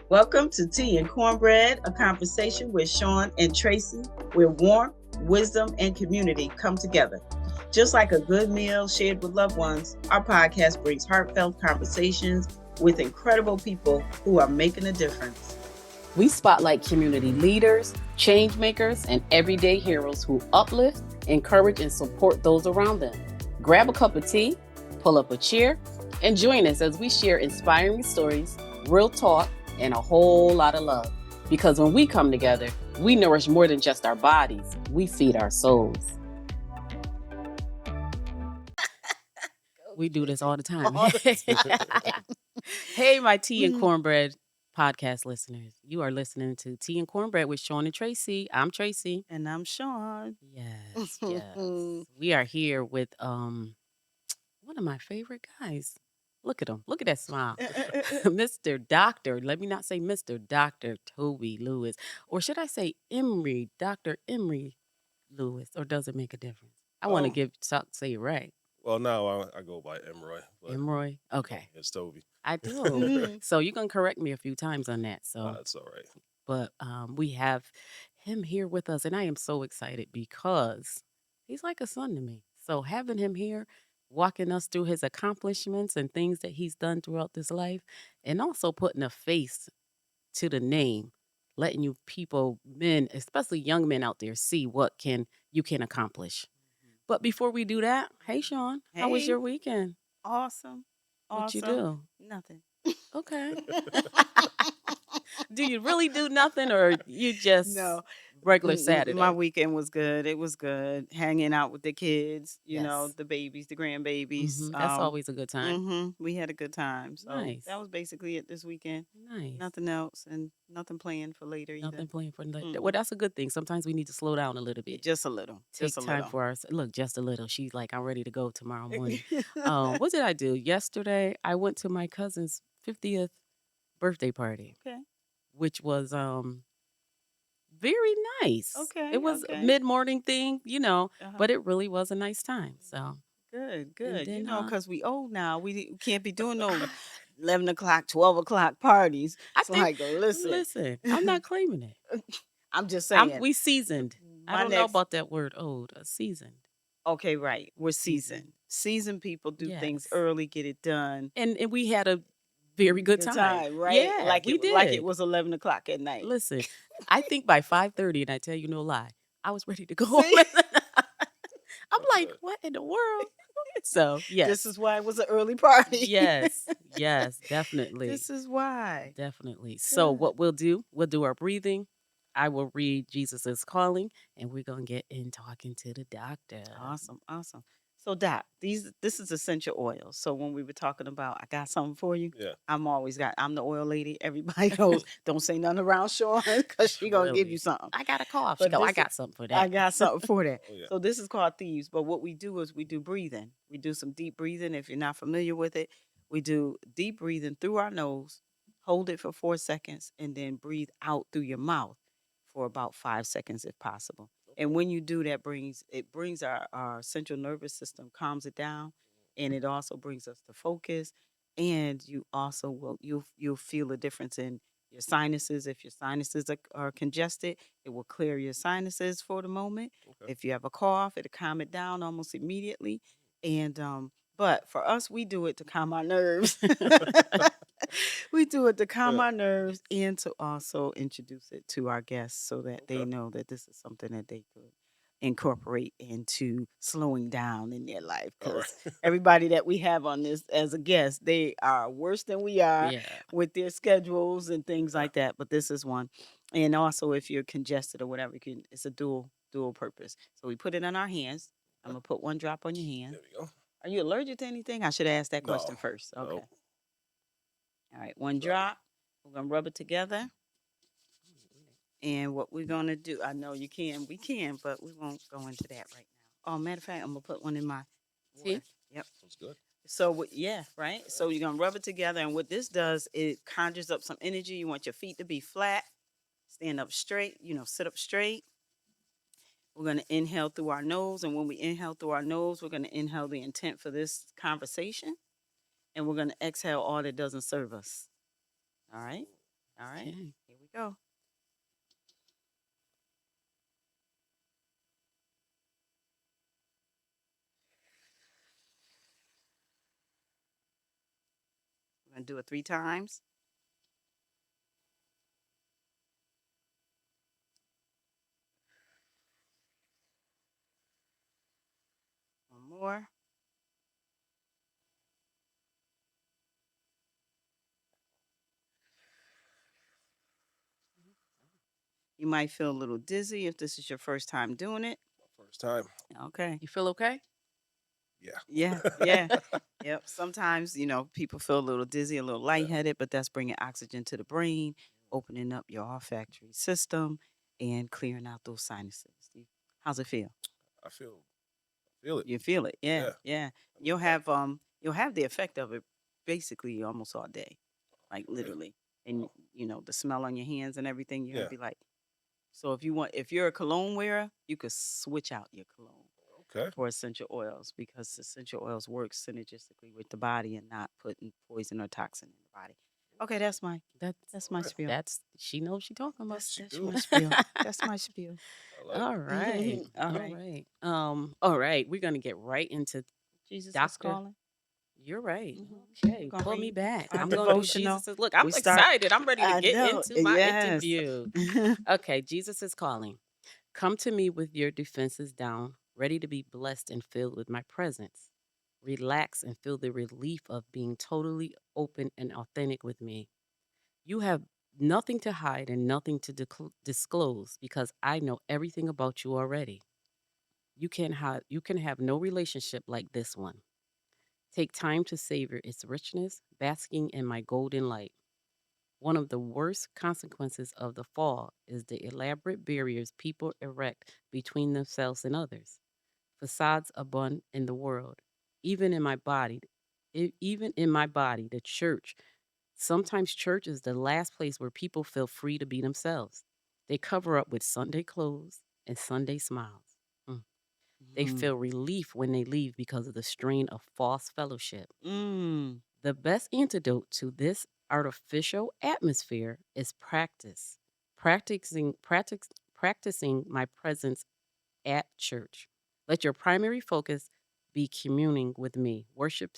Welcome to Tea and Cornbread, a conversation with Sean and Tracy, where warmth, wisdom, and community come together. Just like a good meal shared with loved ones, our podcast brings heartfelt conversations with incredible people who are making a difference. We spotlight community leaders, change makers, and everyday heroes who uplift, encourage, and support those around them. Grab a cup of tea, pull up a chair, and join us as we share inspiring stories, real talk, and a whole lot of love. Because when we come together, we nourish more than just our bodies, we feed our souls. We do this all the time. Hey, my Tea and Cornbread podcast listeners. You are listening to Tea and Cornbread with Sean and Tracy. I'm Tracy. And I'm Sean. Yes. We are here with one of my favorite guys. Look at him. Look at that smile. Mr. Doctor. Let me not say Mr. Dr. Toby Lewis. Or should I say Dr. Emory Lewis? Or does it make a difference? I want to say it right. Well, now I go by Emory. Emory? Okay. It's Toby. I do. So you're going to correct me a few times on that. So That's all right. But we have him here with us, and I am so excited because he's like a son to me. So having him here, walking us through his accomplishments and things that he's done throughout this life, and also putting a face to the name, letting you people, men, especially young men out there, see what you can accomplish. But before we do that, hey, Sean, how was your weekend? Awesome. What you do? Nothing. Okay. Do you really do nothing, or you just regular Saturday? My weekend was good. It was good. Hanging out with the kids, you know, the babies, the grandbabies. That's always a good time. We had a good time. So Nice. that was basically it this weekend. Nice. Nothing else, and nothing planned for later either. Nothing planned for later. Well, that's a good thing. Sometimes we need to slow down a little bit. Just a little. Take time for us. Look, just a little. She's like, I'm ready to go tomorrow morning. What did I do? Yesterday, I went to my cousin's 50th birthday party. Okay. Which was very nice. Okay. It was a mid-morning thing, but it really was a nice time. So good. then, Because we old now. We can't be doing no 11 o'clock, 12 o'clock parties. Listen, I'm not claiming it. I'm just saying. We seasoned. I don't know about that word old. Seasoned. Okay, right. We're seasoned. Seasoned people do things early, get it done. And we had a very good time, right? Yeah, we did. Like it was 11 o'clock at night. Listen, I think by 5:30, and I tell you no lie, I was ready to go home. I'm like, what in the world? So, yes. This is why it was an early party. Yes, definitely. This is why. Definitely. So what we'll do our breathing. I will read Jesus is Calling, and we're going to get in talking to the doctor. Awesome. So, Doc, this is essential oils. So when we were talking about, I got something for you. Yeah. I'm the oil lady. Everybody goes, don't say nothing around Sean because she going to give you something. I got a cough. She go, I got something for that. I got something for that. Oh, yeah. So this is called Thieves. But what we do is we do breathing. We do some deep breathing. If you're not familiar with it, we do deep breathing through our nose, hold it for 4 seconds, and then breathe out through your mouth for about 5 seconds if possible. And when you do that, it brings our central nervous system, calms it down, and it also brings us to focus. And you also you'll feel a difference in your sinuses. If your sinuses are congested, it will clear your sinuses for the moment. Okay. If you have a cough, it'll calm it down almost immediately. And but for us, we do it to calm our nerves. We do it to calm our nerves and to also introduce it to our guests so that they know that this is something that they could incorporate into slowing down in their life. Because everybody that we have on this as a guest, they are worse than we are with their schedules and things like that. But this is one. And also, if you're congested or whatever, it's a dual purpose. So we put it in our hands. I'm going to put one drop on your hand. There we go. Are you allergic to anything? I should ask that question first. Okay. No. All right, one drop. We're going to rub it together. And what we're going to do, I know we can, but we won't go into that right now. Oh, matter of fact, I'm going to put one in my water. Yep. Sounds good. So, right? So you're going to rub it together. And what this does, it conjures up some energy. You want your feet to be flat. Stand up straight, sit up straight. We're going to inhale through our nose. And when we inhale through our nose, we're going to inhale the intent for this conversation. And we're going to exhale all that doesn't serve us. All right? All right. Okay. Here we go. We're going to do it 3 times. One more. You might feel a little dizzy if this is your first time doing it. First time. Okay. You feel okay? Yeah. Yeah, yeah. Yep. Sometimes, people feel a little dizzy, a little lightheaded, but that's bringing oxygen to the brain, opening up your olfactory system, and clearing out those sinuses. How's it feel? I feel it. You feel it? Yeah, Yeah. yeah. I mean, You'll have the effect of it basically almost all day, like really? literally. And Oh, the smell on your hands and everything, you're gonna yeah. be like. So if you're a cologne wearer, you could switch out your cologne Okay. for essential oils because essential oils work synergistically with the body and not putting poison or toxin in the body. Okay, That's that's All my right. spiel. that's she knows what she talking about. That's She that's do. my spiel. That's my spiel. I like All it. right. All All right. right. All right. We're gonna get right into Jesus is Doctor. calling. You're right. We're Okay. gonna Pull me read back. our I'm gonna do devotional. Jesus. Look, I'm We start. excited. I'm ready to I get know. into my Yes. interview. Okay, Jesus is calling. Come to me with your defenses down, ready to be blessed and filled with my presence. Relax and feel the relief of being totally open and authentic with me. You have nothing to hide and nothing to disclose because I know everything about you already. You can have no relationship like this one. Take time to savor its richness, basking in my golden light. One of the worst consequences of the fall is the elaborate barriers people erect between themselves and others. Facades abund in the world, even in my body. Even in my body, the church. Sometimes church is the last place where people feel free to be themselves. They cover up with Sunday clothes and Sunday smiles. Mm. They Mhm. feel relief when they leave because of the strain of false fellowship. Mm. The best antidote to this artificial atmosphere is practice. Practicing my presence at church. Let your primary focus be communing with me. Worship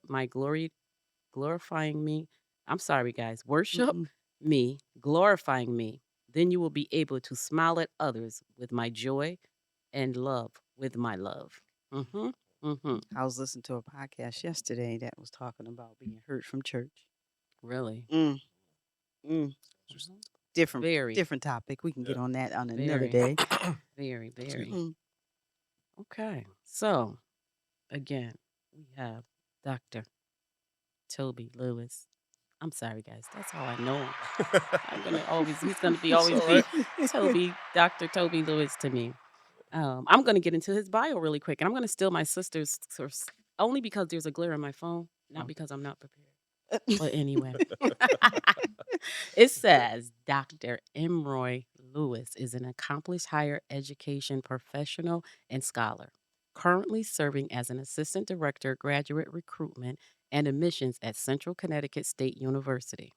my glory, glorifying me. I'm sorry, guys. Worship Mm-mm. me, glorifying me. Then you will be able to smile at others with my joy and love with my love. Mm-hmm. Mm-hmm. I was listening to a podcast yesterday that was talking about being hurt from church. Really. Mm, mm. Just Mhm. Different, Very, different topic. We can get yeah. on that on another very, day. very, Excuse me. very. Mm. Okay. So again, we have Dr. Toby Lewis. I'm sorry, guys. That's how I know him. He's gonna be It's always all be right. Dr. Toby Lewis to me. I'm gonna get into his bio really quick, and I'm gonna steal my sister's source only because there's a glare on my phone, not Oh. because I'm not prepared. But anyway, it says Dr. Emory Lewis is an accomplished higher education professional and scholar, currently serving as an assistant director, graduate recruitment and admissions at Central Connecticut State University.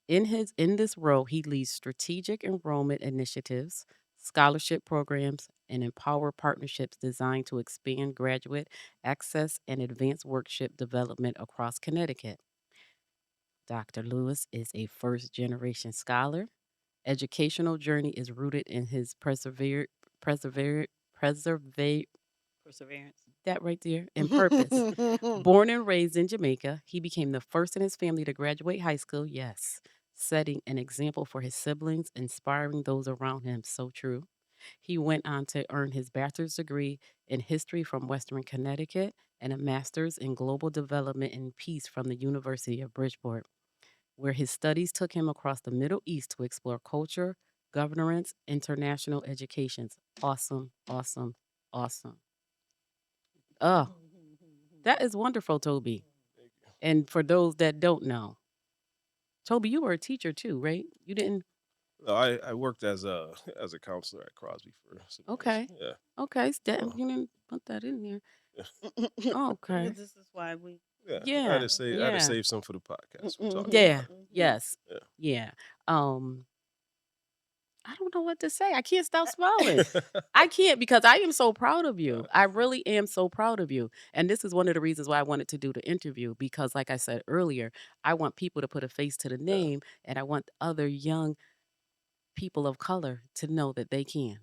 In this role, he leads strategic enrollment initiatives, scholarship programs, and empower partnerships designed to expand graduate access and advance workshop development across Connecticut. Dr. Lewis is a first generation scholar. Educational journey is rooted in his preserve Perseverance. that right there and purpose. Born and raised in Jamaica, he became the first in his family to graduate high school. Yes, setting an example for his siblings, inspiring those around him. So true. He went on to earn his bachelor's degree in history from Western Connecticut and a master's in global development and peace from the University of Bridgeport, where his studies took him across the Middle East to explore culture, governance, international educations. Awesome, awesome, awesome. Oh, that is wonderful, Toby. Thank you. And for those that don't know, Toby, you were a teacher too, right? You didn't. No, I worked as a as a counselor at Crosby for some years. Okay. Yeah. Okay. So You didn't put that in there. yeah. Okay. This is why we. Yeah, Yeah, I had to yeah, save some for the podcast we're talking Mhm. yeah, about. Mhm. yes, Yeah. yeah. I don't know what to say. I can't stop smiling. I can't because I am so proud of you. I really am so proud of you. And this is one of the reasons why I wanted to do the interview because, like I said earlier, I want people to put a face to the Yeah, name and I want other young people of color to know that they can.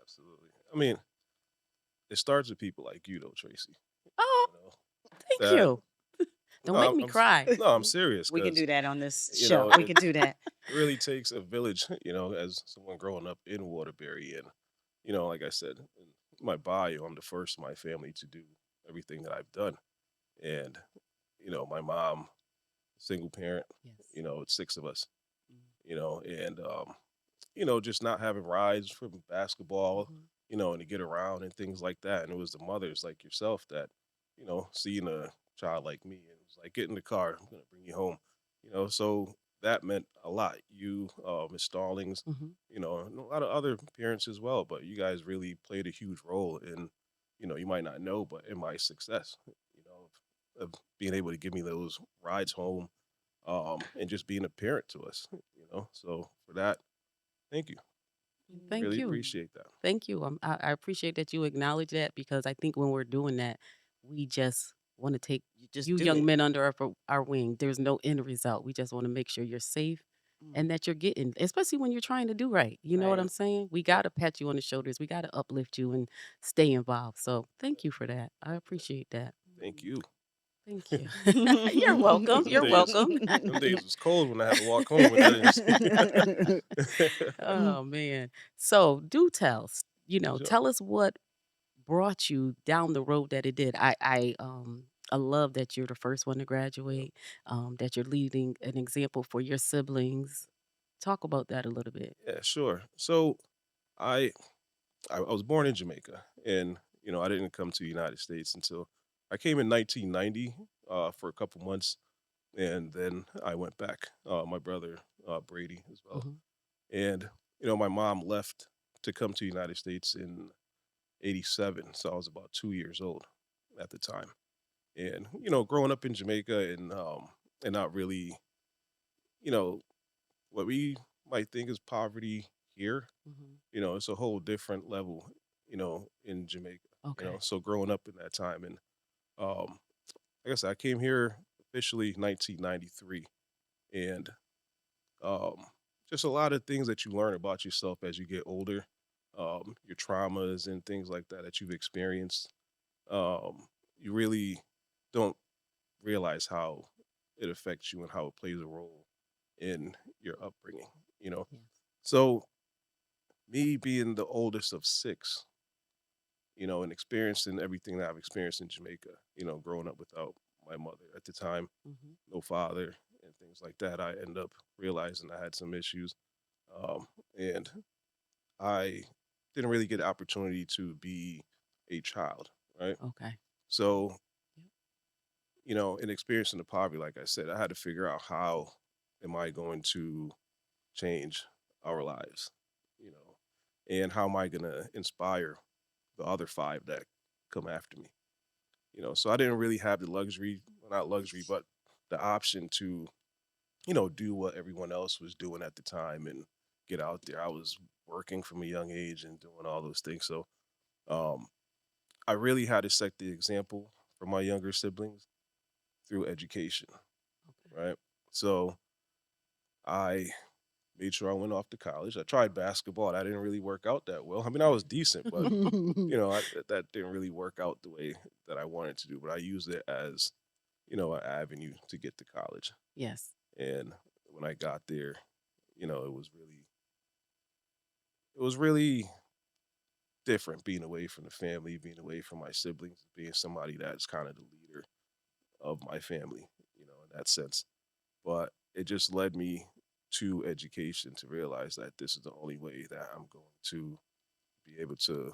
absolutely. I mean, it starts with people like you, though, Tracy. Oh, You know thank that. you. Don't No, make me cry. no, I'm serious We can because do that on this you show. know We it can do that. really takes a village. As someone growing up in Waterbury, and like I said in my bio, I'm the first in my family to do everything that I've done, and my mom, single parent. Yes. It's six of us. Mm. And just not having rides from basketball, Mhm. and to get around and things like that. And it was the mothers like yourself that, seeing a child like me and it was like, get in the car, I'm gonna bring you home. So that meant a lot. You, Miss Stallings, Mhm. and a lot of other parents as well, but you guys really played a huge role in, you might not know, but in my success, of being able to give me those rides home, and just being a parent to us, So for that, thank you. Thank Really you. appreciate that. Thank you. I appreciate that you acknowledge that because I think when we're doing that, we just want to take You just you do young it. men under our wing. There's no end result. We just want to make sure you're safe Mm. and that you're getting, especially when you're trying to do right. You know what I'm Right. saying? We got to pat you on the shoulders. We got to uplift you and stay involved. So thank you for that. I appreciate that. Thank you. Thank you. You're welcome. 'Cause them You're days, welcome. them days was cold when I had to walk home with that. Oh man. So do tell, Sure. tell us what brought you down the road that it did. I love that you're the first one to Yeah. graduate, that you're leading an example for your siblings. Talk about that a little bit. Yeah, sure. So I I was born in Jamaica, and I didn't come to the United States until I came in 1990, for a couple months, and then I went back. My brother, Brady, as well. Mhm. And my mom left to come to the United States in '87, so I was about 2 years old at the time. And growing up in Jamaica, and not really, you know, what we might think is poverty here. Mhm. It's a whole different level, in Jamaica. Okay. So growing up in that time, and um, like I said, I came here officially 1993, and um, just a lot of things that you learn about yourself as you get older, your traumas and things like that you've experienced. You really don't realize how it affects you and how it plays a role in your upbringing. You know, Yes. so me being the oldest of six, and experiencing everything that I've experienced in Jamaica, growing up without my mother at the time, Mhm. no father, and things like that, I end up realizing I had some issues, and I didn't really get the opportunity to be a child, right? Okay. So, Yep. in experiencing the poverty, like I said, I had to figure out how am I going to change our lives, you know, and how am I going to inspire the other five that come after me, So I didn't really have the luxury, well, not luxury, but the option to, do what everyone else was doing at the time and get out there. I was working from a young age and doing all those things. So, um, I really had to set the example for my younger siblings through education, Okay. right? So I made sure I went off to college. I tried basketball. That didn't really work out that well. I mean, I was decent, but that didn't really work out the way that I wanted to do. But I used it as an avenue to get to college. Yes. And when I got there, it was really different being away from the family, being away from my siblings, being somebody that's kind of the leader of my family, in that sense. But it just led me to education to realize that this is the only way that I'm going to be able to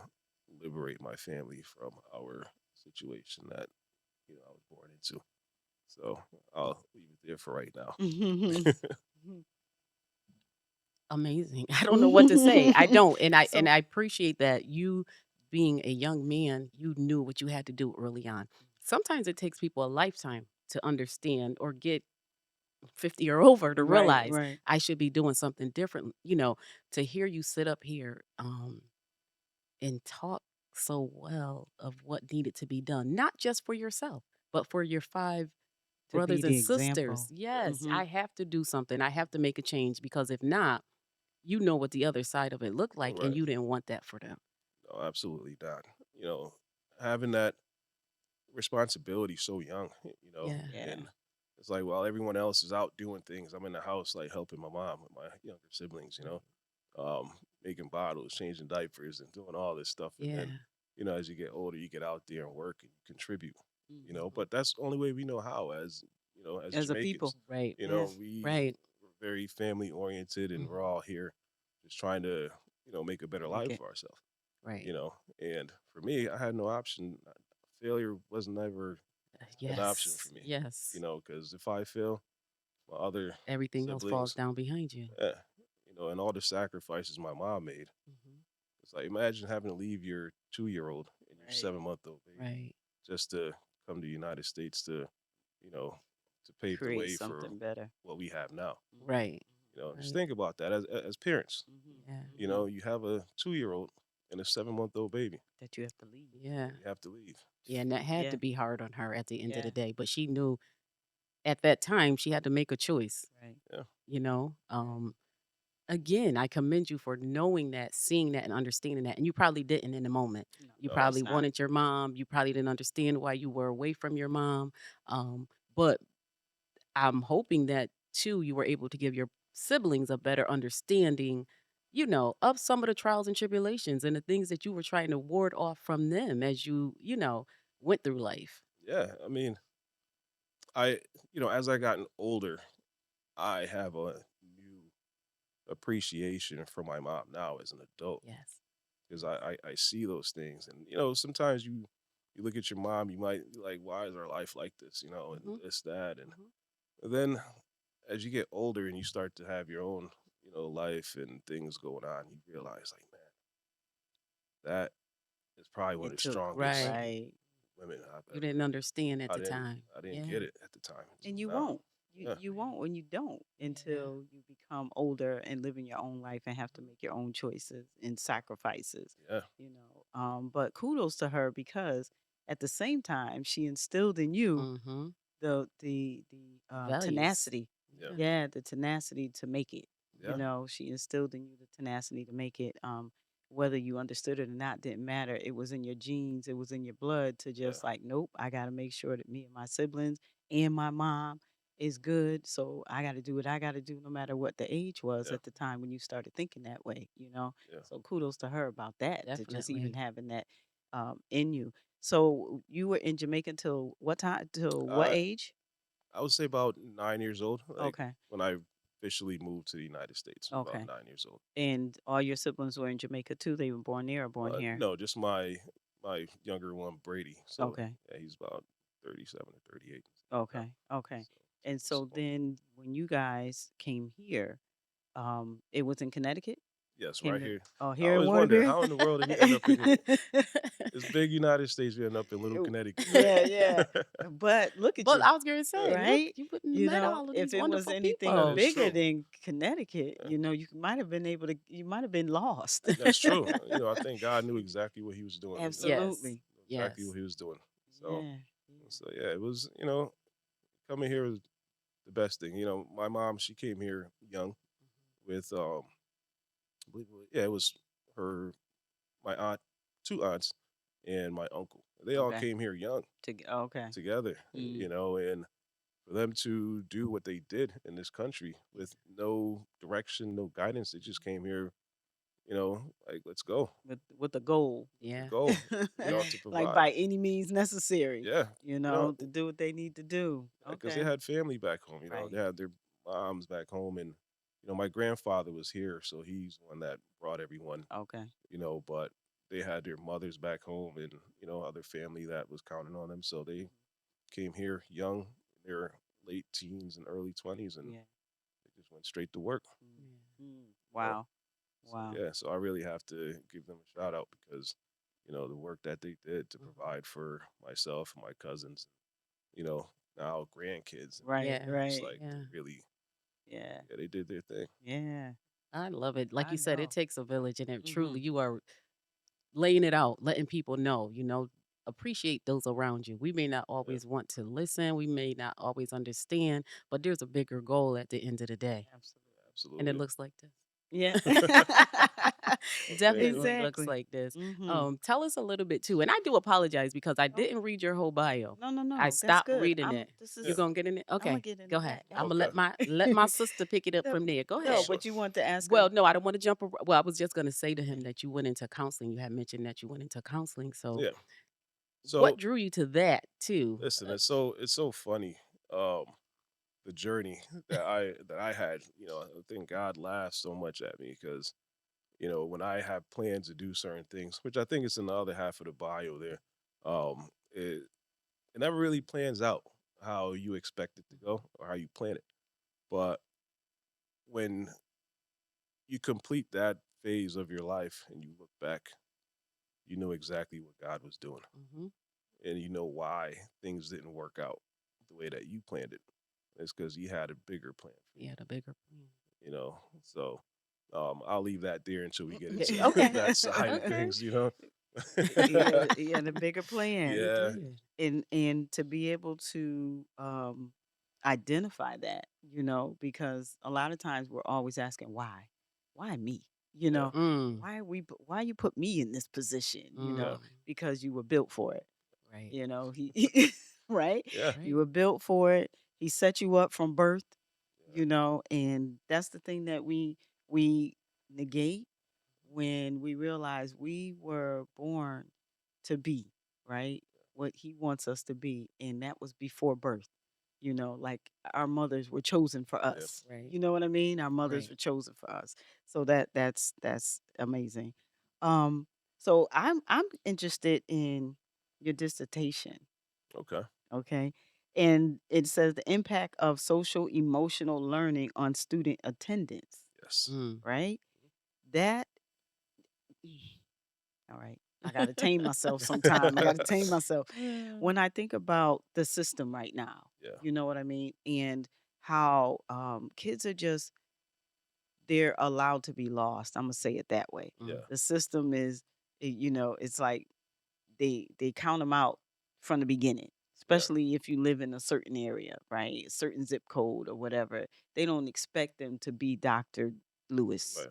liberate my family from our situation that I was born into. So I'll leave it there for right now. Amazing. I don't know what to say. I don't. And I appreciate that you being a young man, you knew what you had to do early on. Sometimes it takes people a lifetime to understand or get 50 or over to Right, realize right. I should be doing something different. To hear you sit up here and talk so well of what needed to be done, not just for yourself, but for your five To be brothers and the sisters. example. Yes, Mhm. I have to do something. I have to make a change because if not, you know what the other side of it looked like, and Right. you didn't want that for them. No, absolutely not. You know, having that responsibility so young, Yeah. Yeah. and it's like while everyone else is out doing things, I'm in the house like helping my mom with my younger siblings, making bottles, changing diapers, and doing all this stuff. And Yeah. then, as you get older, you get out there and work and you contribute, Mhm. but that's the only way we know how as As a people. Jamaicans. Right. Yeah. We're Right. very family oriented and we're Mhm. all here just trying to, make a better Make life it. for ourselves, Right. and for me, I had no option. Failure was never an option for Yes. me, Yes. because if I fail, my other Everything else falls siblings, down behind you. yeah, and all the sacrifices my mom made. Mhm. It's like imagine having to leave your 2-year-old and your Right. 7-month-old baby Right. just to come to the United States to, you know, to pave the Create way for something better. what we have now. Mhm. Right. Just Right. think about that as parents. Mhm. Yeah. Mhm. You have a 2-year-old and a 7-month-old baby, That you have to leave. Yeah. and you have to leave. Yeah. And that had Yeah. to be hard on her at the end of Yeah. the day. But she knew at that time she had to make a choice, Right. Yeah, you know? Right. Again, I commend you for knowing that, seeing that, and understanding that. And you probably didn't in the moment. No, You no, of probably course not. wanted your mom. You probably didn't understand why you were away from your mom. But I'm hoping that too, you were able to give your siblings a better understanding, of some of the trials and tribulations and the things that you were trying to ward off from them as you went through life. yeah. I mean, I, as I gotten older, I have a new appreciation for my mom now as an adult Yes. because I see those things, and sometimes you look at your mom, you might be like, why is our life like this, and Hmm. this that, and Hmm. then as you get older and you start to have your own life and things going on, you realize like, man, that is probably one of It the took. strongest Right. Right. women I've You ever didn't understand at I the didn't time. I didn't Yeah. get it at the time And until you now. won't. You Yeah, you won't when you don't Yeah. until you become older and living your own life and have to make your own choices and sacrifices. yeah, But kudos to her because at the same time she instilled in you Mm-hmm. the Values. tenacity. yeah, Yeah. Yeah, the tenacity to make it. yeah, She instilled in you the tenacity to make it. Whether you understood it or not didn't matter. It was in your genes, it was in your blood to yeah, just like, nope, I got to make sure that me and my siblings and my mom is good. So I got to do what I got to do no matter what the age was yeah, at the time when you started thinking that way. yeah. So kudos to her about that, to just even Definitely. having that in you. So you were in Jamaica till what time? Till what Uh, age? I would say about 9 years old, like Okay. when I officially moved to the United States, about Okay. 9 years old. And all your siblings were in Jamaica too? They were born there or born here? No, just my younger one, Brady. So Okay. yeah, he's about 37 or 38 now. Okay. Okay. So And he's so small. then when you guys came here, it was in Connecticut? Yes, Came right to here. I here in always wonder Waterbury? how in the world did he end up in this big United States. You end up in little Connecticut, right? Yeah, yeah. But look at But you, I was gonna Yeah, say, look, right? you wouldn't have met all of If these it was wonderful anything that people. is bigger true. than Connecticut, Yeah, you might have been able to, you might have been lost. that's true. I think God knew exactly what He was doing. Yes. Absolutely. Knew exactly Yes. what He was doing. So, Yeah. so yeah, it was. Coming here was the best thing. My mom, she came here young with I believe it was her, my aunt, two aunts, and my uncle. They all Okay. came here young Okay. together, Mm. and for them to do what they did in this country with no direction, no guidance, they just came here, like let's go With a goal. with the Yeah. goal, Yeah. to Like provide. by any means necessary, Yeah, to do what they need to do. because they Okay. had family back home. They Right. had their moms back home, and my grandfather was here, so he's the one that brought everyone. Okay. But they had their mothers back home, and other family that was counting on them, so they came here young, in their late teens and early 20s, and Yeah. they just went straight to work. Mm. Mm. You know, Wow. so Wow. yeah, so I really have to give them a shout out because the work that they did to Mhm. provide for myself and my cousins, you know, now grandkids. And Right, Yeah. it's right. like they Yeah. really, Yeah. yeah, they did their thing. Yeah. I love it. Like I you said, it know. takes a village, and it Mhm. truly you are laying it out, letting people know, appreciate those around you. We may not Yeah, always want to listen, we may not always understand, but there's a bigger goal at the end of the day. Absolutely. And it absolutely. looks like this. Yeah. Well, thank you. Definitely looks Exactly. like this. Mhm. Tell us a little bit too. And I do apologize because I Oh, didn't read your whole bio. no, no, I no. That's stopped good. reading I'm it. this You Yeah. is gonna get in it? I'm gonna Okay, get into go ahead. that. I'm gonna Okay. let my sister pick it up No, from there. Go no, ahead. Sure. but you want to ask Well, him. no, I don't want to jump. Well, I was just gonna say to him that you went into counseling. You had mentioned that you went into counseling. So, Yeah. what So drew you to that too? listen, it's so funny. Um, the journey that I had, I think God laughed so much at me because, when I have plans to do certain things, which I think is in the other half of the bio there, it never really plans out how you expect it to go or how you plan it. But when you complete that phase of your life and you look back, you know exactly what God was doing, Hmm. and you know why things didn't work out the way that you planned it. It's because He had a bigger plan for Yeah, the bigger plan. So I'll leave that there until we get into Okay, that side of okay. things. He had a bigger plan. He Yeah, did. And to be able to identify that, because a lot of times we're always asking why me, you yeah, know Mm, why you put me in this position, yeah, mm, because you were built for it. right, Right, yeah, you right. were built for it. He set you up from birth, yeah, and that's the thing that we negate when we realize we were born to be, right? What he wants us to be. And that was before birth. Like our mothers were chosen for yeah. us. Right, You know what I mean? Our mothers right. were chosen for us. So that's amazing. Um, so I'm interested in your dissertation, Okay. okay? And it says the impact of social emotional learning on student attendance, Yes. Mm. right? That all right. I got to tame myself sometime. I got to tame myself. When I think about the system right now, Yeah. you know what I mean? And how kids are just, they're allowed to be lost. I'm going to say it that way. Mm. Yeah. The system is, it's like they count them out from the beginning, Yeah. especially if you live in a certain area, right? A certain zip code or whatever. They don't expect them to be Dr. Lewis, Right.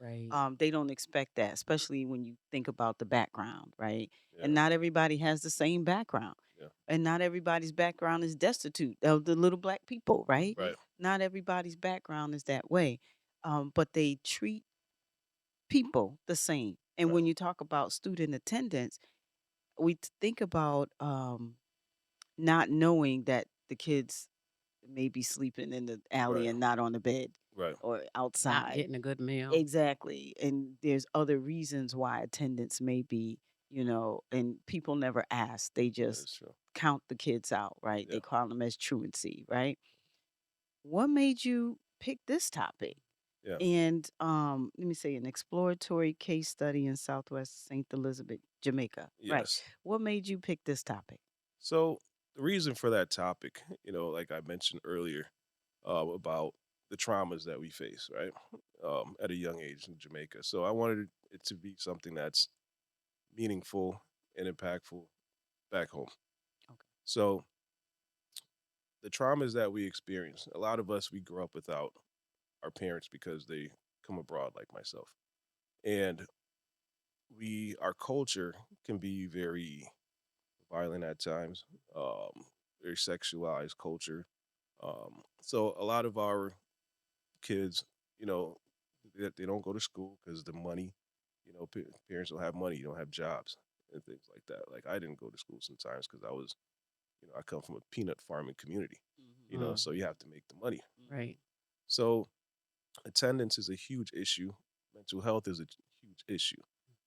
Right. they don't expect that, especially when you think about the background, right? And Yeah. not everybody has the same background. Yeah. And not everybody's background is destitute of the little black people, right? Hmm. Right. Not everybody's background is that way. But they treat people the same. And Right. when you talk about student attendance, think about not knowing that the kids may be sleeping in the alley Right. and not on the bed Right. or Not outside. getting a good meal. Exactly. And there's other reasons why attendance may be, and people never ask. They That just is true. count the kids out, right? Yeah. They call them as truancy, right? What made you pick this topic? Yeah. And let me say an exploratory case study in Southwest St. Elizabeth, Jamaica. Right. Yes. What made you pick this topic? So the reason for that topic, like I mentioned earlier, about the traumas that we face, right, at a young age in Jamaica. So I wanted it to be something that's meaningful and impactful back home. Okay. So the traumas that we experience, a lot of us, we grew up without our parents because they come abroad, like myself, and our culture can be very violent at times, very sexualized culture. So a lot of our kids, you know, they don't go to school because the money, parents don't have money, you don't have jobs and things like that. Like I didn't go to school sometimes because I come from a peanut farming community, Mhm. Mm. so you have to make the money. Mhm. Right. So attendance is a huge issue. Mental health is a huge issue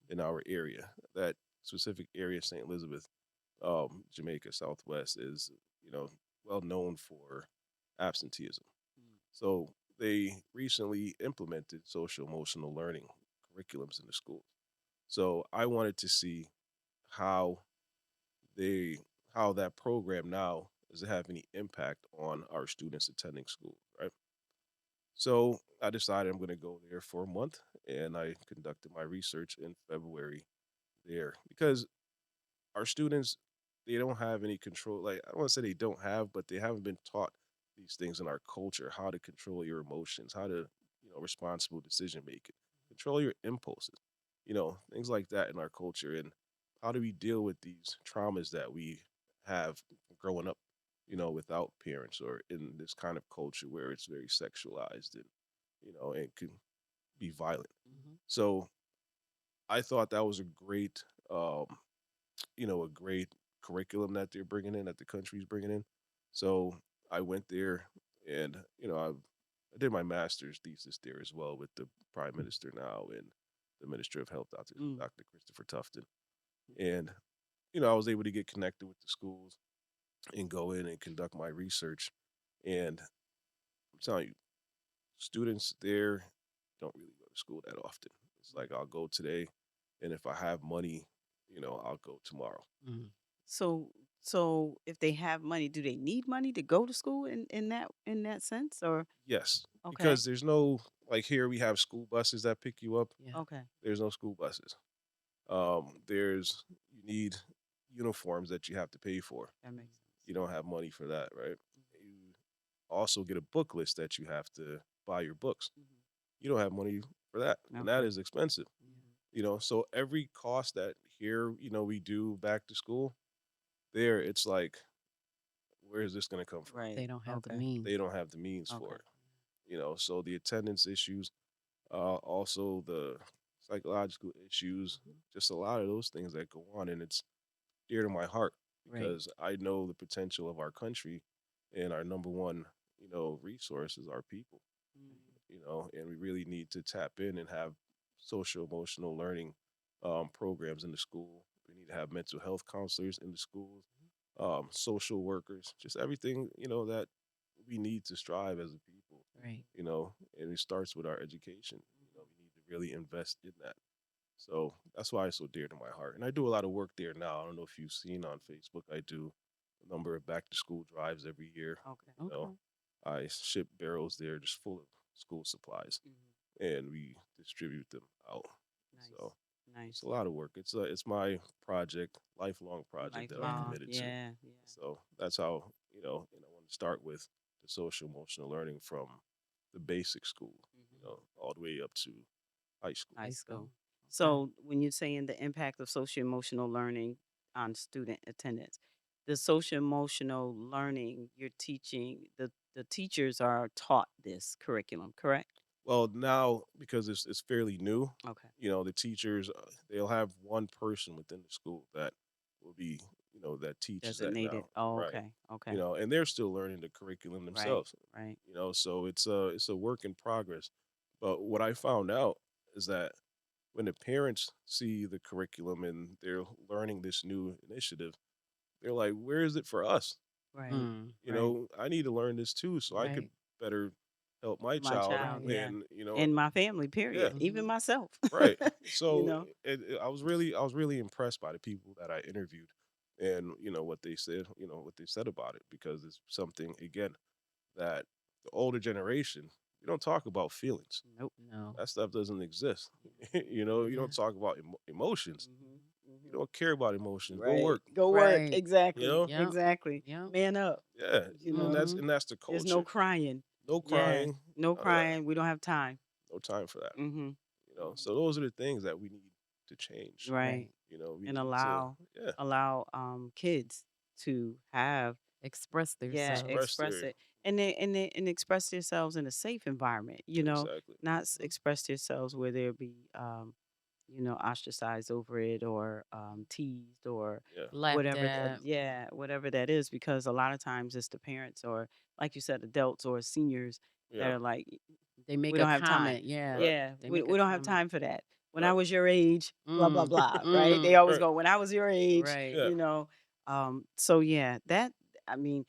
in our area. That specific area, St. Elizabeth, Jamaica, Southwest, is you know well known for absenteeism. Mhm. So they recently implemented social emotional learning curriculums in the schools. So I wanted to see how they how that program now does it have any impact on our students attending school, right? So I decided I'm going to go there for a month, and I conducted my research in February there because our students, they don't have any control. Like, I don't want to say they don't have, but they haven't been taught these things in our culture: how to control your emotions, how to, responsible decision making, control your impulses, things like that in our culture. And how do we deal with these traumas that we have growing up, without parents, or in this kind of culture where it's very sexualized, and and can be violent. Mhm. So I thought that was um, a great curriculum that they're bringing in, that the country's bringing in. So I went there, and I did my master's thesis there as well with the Prime Minister now and the Minister of Health, Mm. Dr. Christopher Tufton. And I was able to get connected with the schools and go in and conduct my research. And I'm telling you, students there don't really go to school that often. It's like I'll go today, and if I have money, I'll go tomorrow. Mhm. So so if they have money, do they need money to go to school in that sense or Yes, okay. because there's no, like, here we have school buses that pick you up. Yeah. Okay. There's no school buses. There's You need uniforms that you have to pay for. That makes sense. You don't have money for that, right? You also get a book list that you have to buy your books. Mhm. You don't have money for that, and that Okay. is expensive. Mhm. So every cost that here, we do back to school, there it's like, where is this going to come from? Right. They don't have the Okay. means. They don't have the means for Okay. it. So the attendance issues, also the psychological issues, Mhm. just a lot of those things that go on, and it's dear to my heart Right. because I know the potential of our country, and our number one, resource is our people. Mhm. And we really need to tap in and have social emotional learning programs in the school. We need to have mental health counselors in the schools, social workers, just everything, that we need to strive as a people, Right. and it starts with our education. We need to really invest in that. So that's why it's so dear to my heart. And I do a lot of work there now. I don't know if you've seen on Facebook, I do a number of back to school drives every year. Okay. You know, Okay. I ship barrels there just full of school supplies, Mhm. and we distribute them out. Nice. So it's Nice. a lot of work. It's my project, lifelong project that I'm Yeah. Lifelong. committed to. Yeah. Yeah. So that's how, and I want to start with the social emotional learning from the basic school, Mhm. all the way up to high school. High High school. school. Okay. So when you're saying the impact of social emotional learning on student attendance, the social emotional learning you're teaching, the teachers are taught this curriculum, correct? Well, now because it's fairly new, Okay. the teachers, they'll have one person within the school that will be, that teaches that Designated. now, Oh, right? okay. Okay. And they're still learning the curriculum Right. themselves, Right. so it's a work in progress. But what I found out is that when the parents see the curriculum and they're learning this new initiative, they're like, "Where is it for us?" Right. Mm. Right. I need to learn this too, so I could Right. better help my My child, child, Right. yeah. and And my family, yeah, period. Even Mhm. myself. right. you So know? I was really impressed by the people that I interviewed, and what they said about it, because it's something, again, that the older generation, we don't talk about feelings. Nope. No. That stuff doesn't exist. You Yeah. don't talk about emotions. Mhm. You Mhm. don't care about emotions. Go Right. work. Go work. Right. You Exactly. know? Yep. Exactly. Yep. Man up. Yeah. You And know, that's Mhm. and that's the there's no culture. crying. No Yeah. crying. No None of that. crying. We don't have time. No time for that. Mhm. Mhm. So those are the things that we need to change. Right. Right. We And need to, yeah, allow kids to have Express yeah, themselves. express express their, it and express themselves in a safe environment, exactly. not Mhm. express themselves where they'll be ostracized over it or teased or Yeah. Laughed at. whatever that is because a lot of times it's the parents or like you said adults or seniors that Yeah. are like They we make a don't have time. comment. Yeah. Right. Yeah, They we, make a we don't have comment. time for that. When I Right. was your age, blah blah Mm. blah, right? They Mm. always Right. go when I was your age, Right. Yeah. so yeah, that I mean,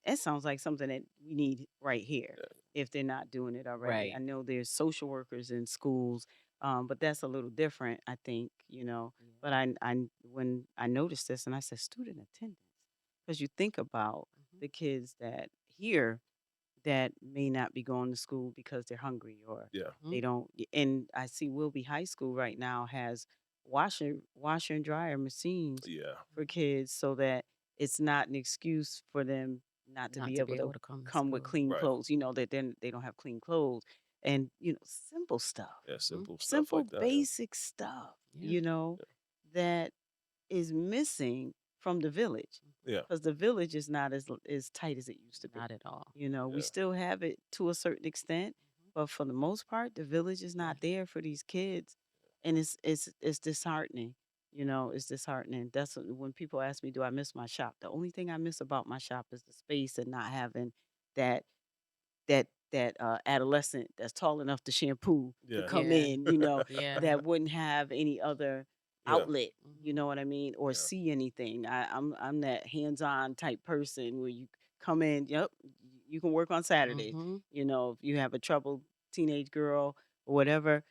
it sounds like something that we need right here Yeah. if they're not doing it already. I Right. know there's social workers in schools, but that's a little different, I think. Yeah. But when I noticed this and I said student attendance, because you think about Mhm. the kids that here that may not be going to school because they're hungry or Yeah. they don't. And I see Wilby High School right now has washer and dryer machines Yeah. for kids so that it's not an excuse for them not to Not be to able be able to to come to come with school. clean Right. clothes. That then they don't have clean clothes and simple stuff, Yeah. Mhm. Simple stuff simple like that. basic stuff, Yeah. that is missing from the village Yeah. because the village is not as tight as it used to be. Not at all. We Yeah. still have it to a certain extent, Mhm. but for the most part, the village is not there for these kids, and it's disheartening. It's disheartening. When people ask me, "Do I miss my shop?" The only thing I miss about my shop is the space and not having that adolescent that's tall enough to shampoo to Yeah. come Yeah. in, Yeah. that wouldn't have any other Yeah. outlet, you Mhm. know what I mean, or Yeah. see anything. I'm that hands-on type person where you come in, yep, you can work on Saturdays. Mhm. If you have a troubled teenage girl or whatever,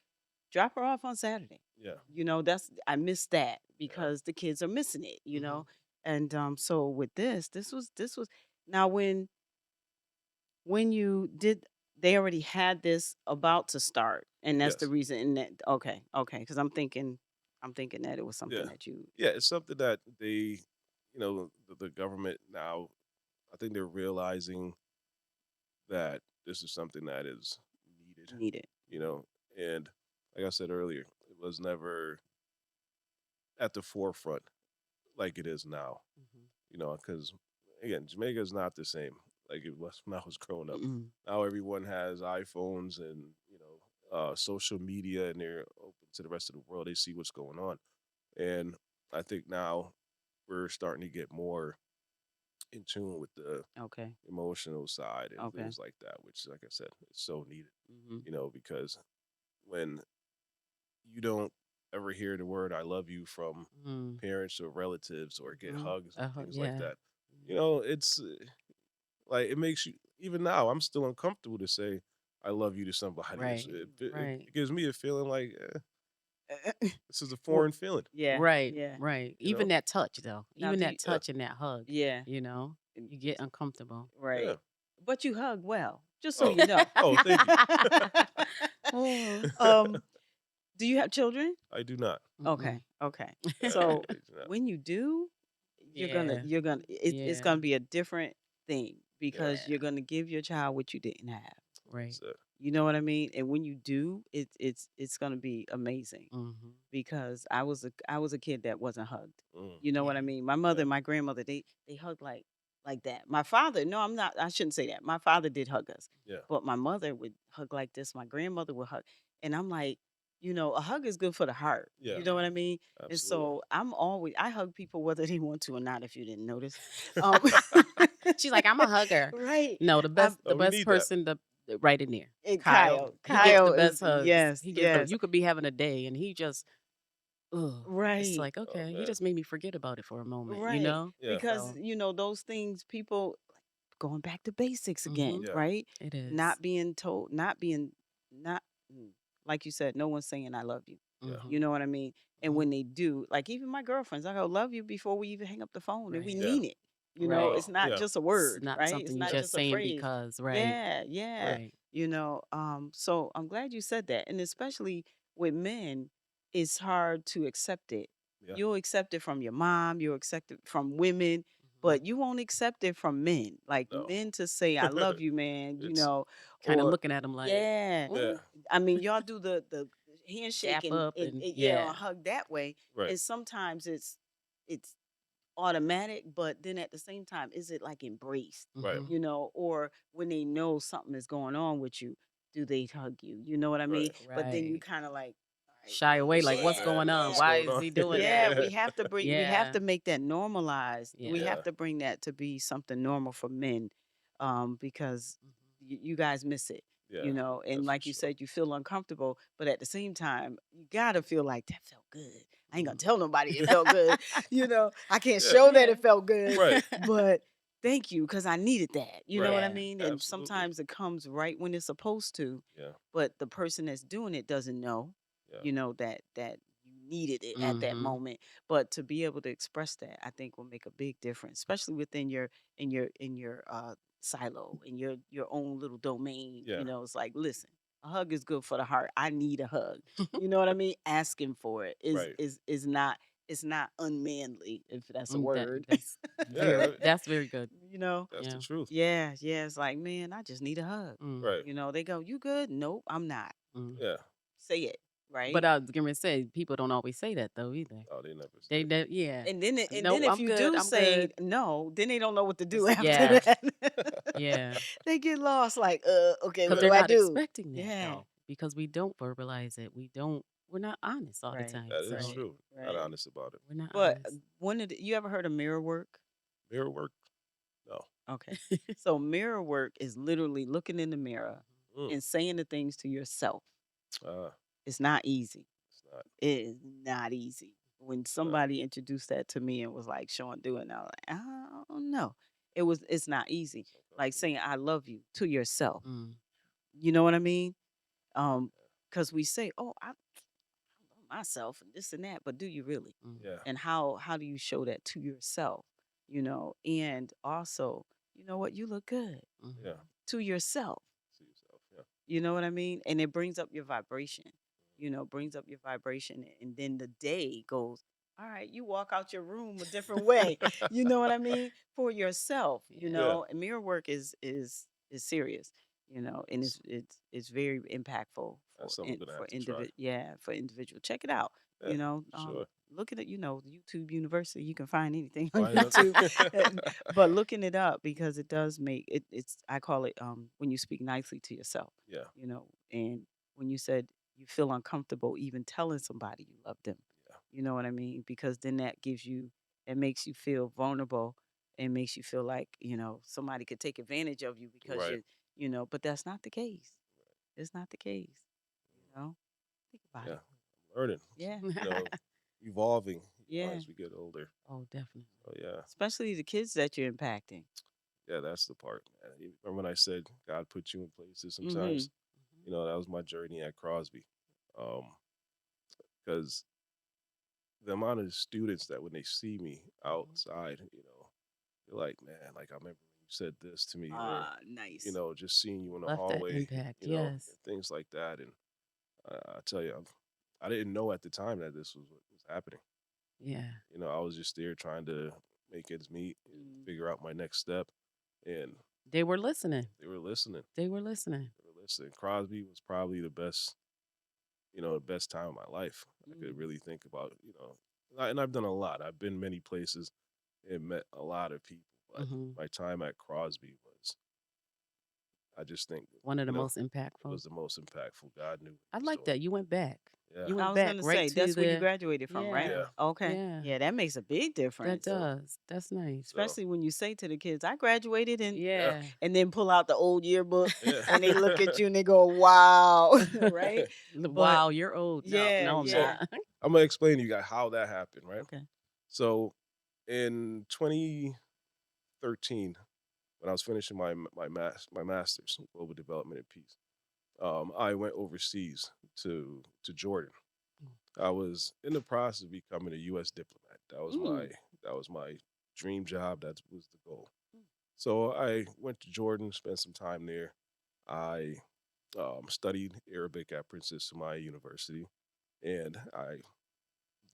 drop her off on Saturday. Yeah. That's I miss that Yeah. because the kids are missing it. Mhm. And so with this was now when you did they already had this about to start and that's the Yes. reason that okay because I'm thinking that it was something Yeah. that you Yeah. It's something that they, the government now, I think they're realizing that this is something that is needed, needed. you know, and like I said earlier, it was never at the forefront like it is now, Mhm. because again, Jamaica is not the same like it was when I was growing up. Mm-mm. Now everyone has iPhones and, social media, and they're open to the rest of the world. They see what's going on. And I think now we're starting to get more in tune with the Okay. emotional side and Okay. things like that, which, like I said, is so needed, Mm-hmm. because when you don't ever hear the word "I love you" from Mhm. parents or relatives or get Mhm. hugs and things like Yeah. that, Mhm. it's like it makes you, even now, I'm still uncomfortable to say "I love you" to somebody. Right. Right. It gives me a feeling like this is a Well, foreign feeling, yeah, Right. yeah. Right. you know? Even that touch though. Now, Even do you? that Yeah, touch and that hug, Yeah, you know, and- you get uncomfortable. yeah. right. But you hug well, just so Oh, you know. oh, thank you. Oh. um, do you have children? I do not. Okay, Mm-mm. okay. Yeah, So I do not. when you do, Yeah. it's Yeah. gonna be a different thing Yeah, because Yeah. you're gonna give your child what you didn't have. Right. that's it. You know what I mean? And when you do, it's gonna be amazing Mhm. because I was a kid that wasn't hugged. Mm, You know what I Yeah. mean? My mother yeah, and my grandmother, they hug like that. My father, no, I'm not. I shouldn't say that. My father did hug us, yeah, but my mother would hug like this. My grandmother would hug, and I'm like, a hug is good for the heart. yeah, You know what I mean? And absolutely. so I hug people whether they want to or not. If you didn't notice, um, She's like, "I'm a hugger." right? No, I'm the Oh, we best need that. person right in there. and Kyle. Kyle. He gives the Kyle best is hugs. yes, He gives the yes, you could be having a day and he just ugh. It's right. like, Oh okay, he man, just made me forget about it for a moment, you Right. know? yeah, Because, So, those things people going back to basics again, mhm. yeah, right? It is. Not being told, not being, not, like you said, no one's saying I love you. yeah, You Mhm. know what I mean? And Mhm. when they do, like even my girlfriends, I go, love you before we even hang up the phone and we Right. yeah. mean it. It's Right. not Yeah, just a It's word, not right? It's something you not just just a saying phrase. because, right. Yeah, yeah. Right. So I'm glad you said that. And especially with men, it's hard to accept it. yeah. You'll accept it from your mom, you'll accept it from women, Mhm. but you won't accept it from men. Like No, men to say, I love you, man, it's Kind of or looking at him like, yeah. yeah, "Ooh, I mean, y'all do the handshake dap up and and yeah. hug that way. right, And sometimes it's automatic, but then at the same time, is it like embraced? right, Mhm. Or when they know something is going on with you, do they hug you? You know what I right. mean? But then you Right. kind of like, all right, Shy away It's like, like, "What's man, going on? yeah, what's Why going is on? he doing yeah. that?" We Yeah, have to Yeah. make that normalized. We Yeah. have yeah, to bring that to be something normal for men, because Mhm. you guys miss it. yeah. And That's for like you sure. said, you feel uncomfortable, but at the same time, you gotta feel like that felt good. I ain't gonna Mhm. tell nobody it felt good. I can't Yeah, show that Yeah. it felt good, right. but thank you because I needed that. You know Right. what I Yeah. mean? And Absolutely. sometimes it comes right when it's supposed to, Yeah. but the person that's doing it doesn't know, Yeah. that you needed it at that Mhm. moment. But to be able to express that, I think will make a big difference, especially within your silo, in your own little domain. Yeah. It's like, listen, a hug is good for the heart. I need a hug. You know what I mean? Asking for it is Right. is is not it's not unmanly, if that's a That word. that's Yeah. that's very good. you know? That's the Yeah. truth. Yeah, yeah. It's like, man, I just need a hug. Mm, Right. They go, you good? Nope, I'm not. mm. Yeah. Say it, But right? I was gonna say people don't always say that though either. Oh, they never They say do, yeah. And then No, if I'm you good. do I'm say good. no, then they don't know what to do after Yeah, that. that. yeah. They get lost, like, okay, Because what Yeah. do they're I not do? expecting that Yeah. though. Because we don't verbalize it. We're not honest all the Right, time. That is So right, true. Not right. honest about it. we're not But honest. you ever heard of mirror work? Mirror work? No. Okay. So mirror work is literally looking in the mirror Mm. and saying the things to yourself. Uh, It's not easy. it's not. It is not easy. When No. somebody introduced that to me and was like, Sean, do it, and I was like, I don't know. It's not easy. It's Like uncomfortable. saying I love you to yourself. Mm, You know what I mean? Because we say, oh, I love myself and this and that, but do you really? mm, Yeah. And how do you show that to yourself? And also, you know what? You look good mhm. Yeah. to yourself. See yourself. Yeah. You know what I mean? And it brings up your vibration. Brings up your vibration, and then the day goes. All right, you walk out your room a different way. You know what I mean? For yourself. Yeah. Yeah. And mirror work is serious. And That's, it's very impactful that's something I'm gonna have to try. for individual. Check it out. Yeah. For sure. Looking at YouTube University, you can find anything on Why not? YouTube. But looking it up, because it does make it's I call it when you speak nicely to yourself. Yeah. And when you said you feel uncomfortable even telling somebody you love them. Yeah. You know what I mean? Because then it makes you feel vulnerable, and makes you feel like, somebody could take advantage of you because Right. but that's not the case. It's not the case. You know? Think about Yeah. it. I'm learning. Yeah. You know, evolving. Yeah. As we get older. Oh, definitely. Oh yeah. Especially the kids that you're impacting. Yeah. That's the part. Man. You remember when I said God put you in places sometimes? Mhm. Mhm. You know, that was my journey at Crosby. Um, because the amount of students that when they see me Mhm. outside, they're like, man, like I remember when you said this to me, or Ah, nice. just seeing you in the Left that hallway, impact. and Yes. things like that. And I tell you, I didn't know at the time that this was what was happening. Yeah. I was just there trying to make ends meet and Mm. figure out my next step, and They were listening. they were listening. They were listening. They were listening. Crosby was probably the best time of my life. I could Mm. really think about, and I've done a lot. I've been many places and met a lot of people, but Mhm. my time at Crosby was, I just think, One of the most it impactful. was the most impactful. God knew what I He was like doing. that. You went back. Yeah, You I went was back gonna right say to that's where you the graduated from, right? yeah. yeah. Okay. Yeah. Yeah, that makes a big That difference. So, does. That's nice. so Especially when you say to the kids, I graduated, yeah, Yeah. and then pull out the old yearbook yeah. and they look at you and they go, wow. Right? But Wow, you're old now. yeah, No, I'm So yeah. not. I'm gonna explain to you guys how that happened, right? Okay. So in 2013, when I was finishing my master's in global development and peace, I went overseas to Jordan. I was in the process of becoming a U.S. diplomat. Mm. That was my dream job. That was the goal. So I went to Jordan, spent some time there. I studied Arabic at Princess Sumaya University, and I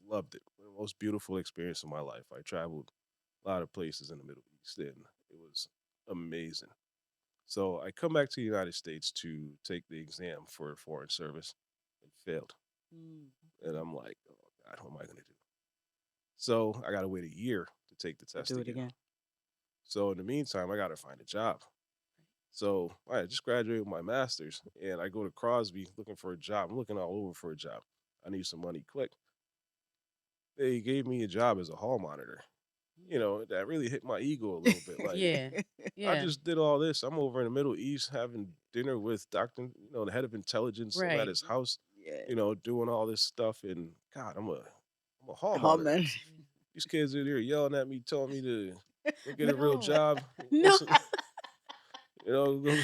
loved it. The most beautiful experience of my life. I traveled a lot of places in the Middle East, and it was amazing. So I come back to the United States to take the exam for foreign service and failed. Mm. And I'm like, oh God, what am I going to do? So I got to wait a year to take the To test do it again. again. So in the meantime, I got to find a job. So I just graduated with my master's, and I go to Crosby looking for a job. I'm looking all over for a job. I need some money quick. They gave me a job as a hall monitor. That really hit my ego a little bit. Like, Yeah. I Yeah. just did all this. I'm over in the Middle East having dinner with the head of intelligence at Right. his house, Yeah. doing all this stuff. And God, I'm a hall Oh monitor. man. These kids are there yelling at me, telling me to go get a real No. job. Go, No. go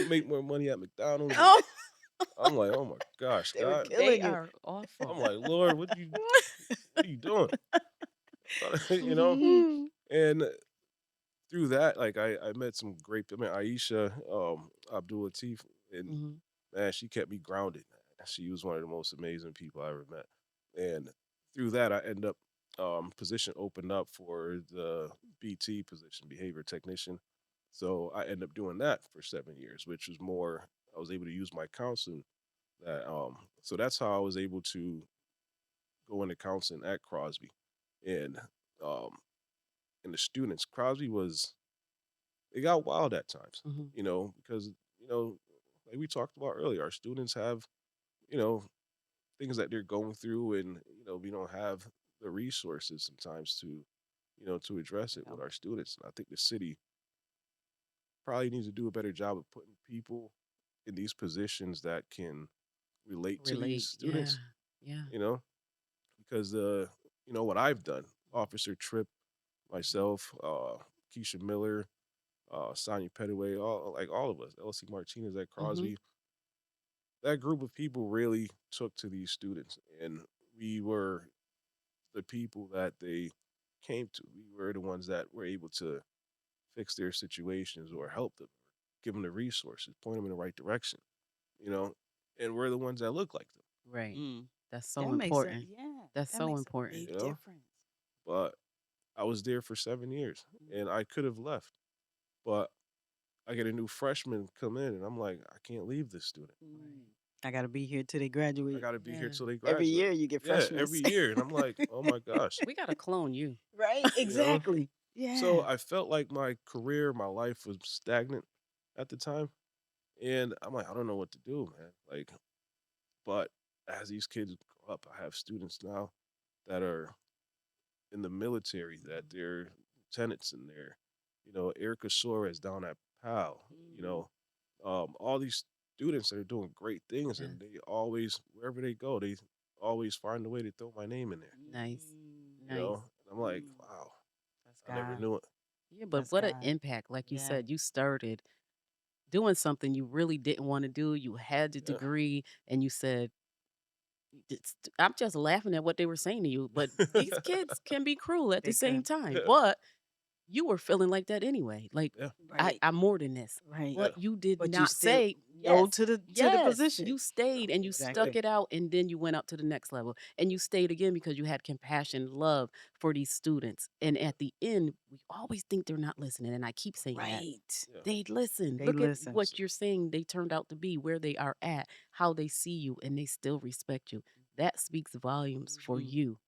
make more money at McDonald's. And Oh. I'm like, oh my gosh, They were God. They killing you. are awful. I'm like, Lord, what are you doing? You know? Mhm. Mm. And through that, like I met some great I met Aisha, Abdul Latif, and Mhm. man, she kept me grounded. She was one of the most amazing people I ever met. And through that I end up position opened up for the BT position, behavior technician. So I ended up doing that for 7 years, which was more I was able to use my counseling that so that's how I was able to go into counseling at Crosby. And um and the students, Crosby was it got wild at times, Mhm. because like we talked about earlier, our students have, you know, things that they're going through, and we don't have the resources sometimes to, to address it with Yep. our students. And I think the city probably needs to do a better job of putting people in these positions that can relate to these Relate. Yeah. students, Yeah. you know, because what I've done, Officer Tripp, myself, Keisha Miller, Sonia Petaway, all of us, Elsie Martinez at Mhm. Crosby, that group of people really took to these students, and we were the people that they came to. We were the ones that were able to fix their situations or help them, give them the resources, point them in the right direction, you know, and we're the ones that look like them, Right. Mm. That's so That makes a important. yeah. That's That so makes a important. big you know. difference. But I was there for 7 years, Mm. and I could have left, but I get a new freshman come in, and I'm like, I can't leave this student. Mm. Right. I gotta be here till they I graduate. got to be here Yeah. till they Every graduate. year you get Yeah, freshmen. every year, and I'm like, oh my gosh, We gotta clone you. Right? you know. Exactly. So Yeah. I felt like my career, my life was stagnant at the time. And I'm like, I don't know what to do, man. Like, but as these kids grow up, I have students now that are in the military, that they're lieutenants in there. Erica Suarez down at PAL, Mm. all these students that are doing great things, Yeah. and they always, wherever they go, they always find a way to throw my name in there, Nice. Mm. Nice. And I'm like, Mm. wow, That's I never God. knew it. Yeah, but That's what an God. impact. Like you Yeah. said, you started doing something you really didn't want to do. You had the Yeah. degree and you said, I'm just laughing at what they were saying to you, but these kids can be cruel at the They same could. time. Yeah. But you were feeling like that anyway. Like, Yeah. Right. I'm more than this. Right. Yeah. But you did But you not still say, go yes, to the yes. position. You stayed and you stuck Exactly. it out, and then you went up to the next level. And you stayed again because you had compassion, love for these students. And at the end, we always think they're not listening. And I keep saying that. Right. Yeah. They listen. They Look at listen. what you're saying they turned out to be, where they are at, how they see you, and they still respect you. That speaks volumes for Mhm. you.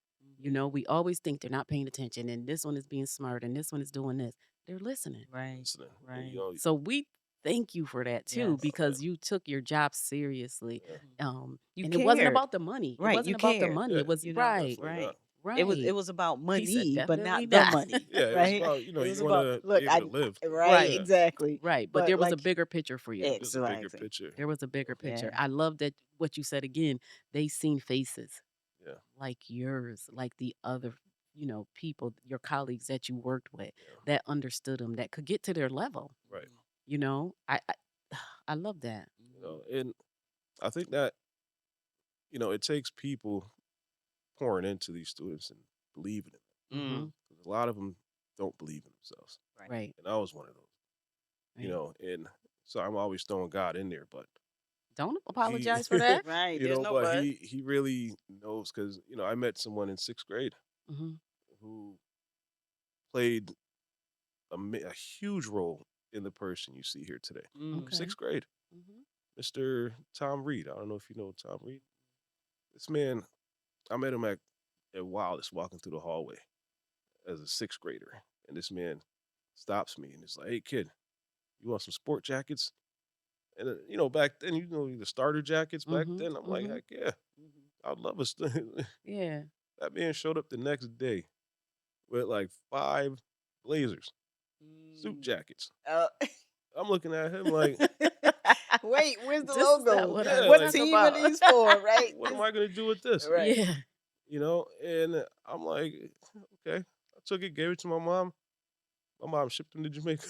Mhm. We always think they're not paying attention, and this one is being smart, and this one is doing this. They're listening. Right. Listening. And, Right. So we thank you for that too, Yes. man, because you took your job seriously. yeah. Mhm. You And it wasn't cared. about the money. It Right. You wasn't about the cared. money. Yeah. It was You know. right, Definitely not. Right. It right. was about He said, money, but definitely not the not. money. Yeah, it was Right. about, It you was want about to be look. able I to live. right. Right, Yeah. Exactly. right. But But there was a like bigger picture for you. There's a bigger exactly. picture. There was a bigger picture. Yeah. I love that what you said again. They seen faces Yeah. like yours, like the other, people, your colleagues that you worked with Yeah. that understood them, that could get to their level. Right. I I love that. And I think that, it takes people pouring into these students and believing in them. Mm. Mhm. 'Cause a lot of them don't believe in themselves. Right. Right. And I was one of those, Right. and so I'm always throwing God in there, but Don't he, apologize for that. Right. There's no but but. he really knows because, I met someone in 6th grade Mhm. who played a huge role in the person you see here today. Mm. Okay. 6th grade, Mhm. Mr. Tom Reed. I don't know if you know Tom Reed. This man, I met him at Wildest walking through the hallway as a 6th grader. And this man stops me and is like, hey, kid, you want some sport jackets? And, back then, the starter jackets back Mhm. then. I'm like, Mhm. heck yeah, Mhm. I'd love a Yeah. That man showed up the next day with like 5 blazers, suit Mm. jackets. Uh, I'm looking at him like, wait, where's the This is not logo? what yeah, I'm What like, talking team are about. these for? Right? what am I going to do with this? Right. Yeah. And I'm like, okay. I took it, gave it to my mom. My mom shipped him to Jamaica.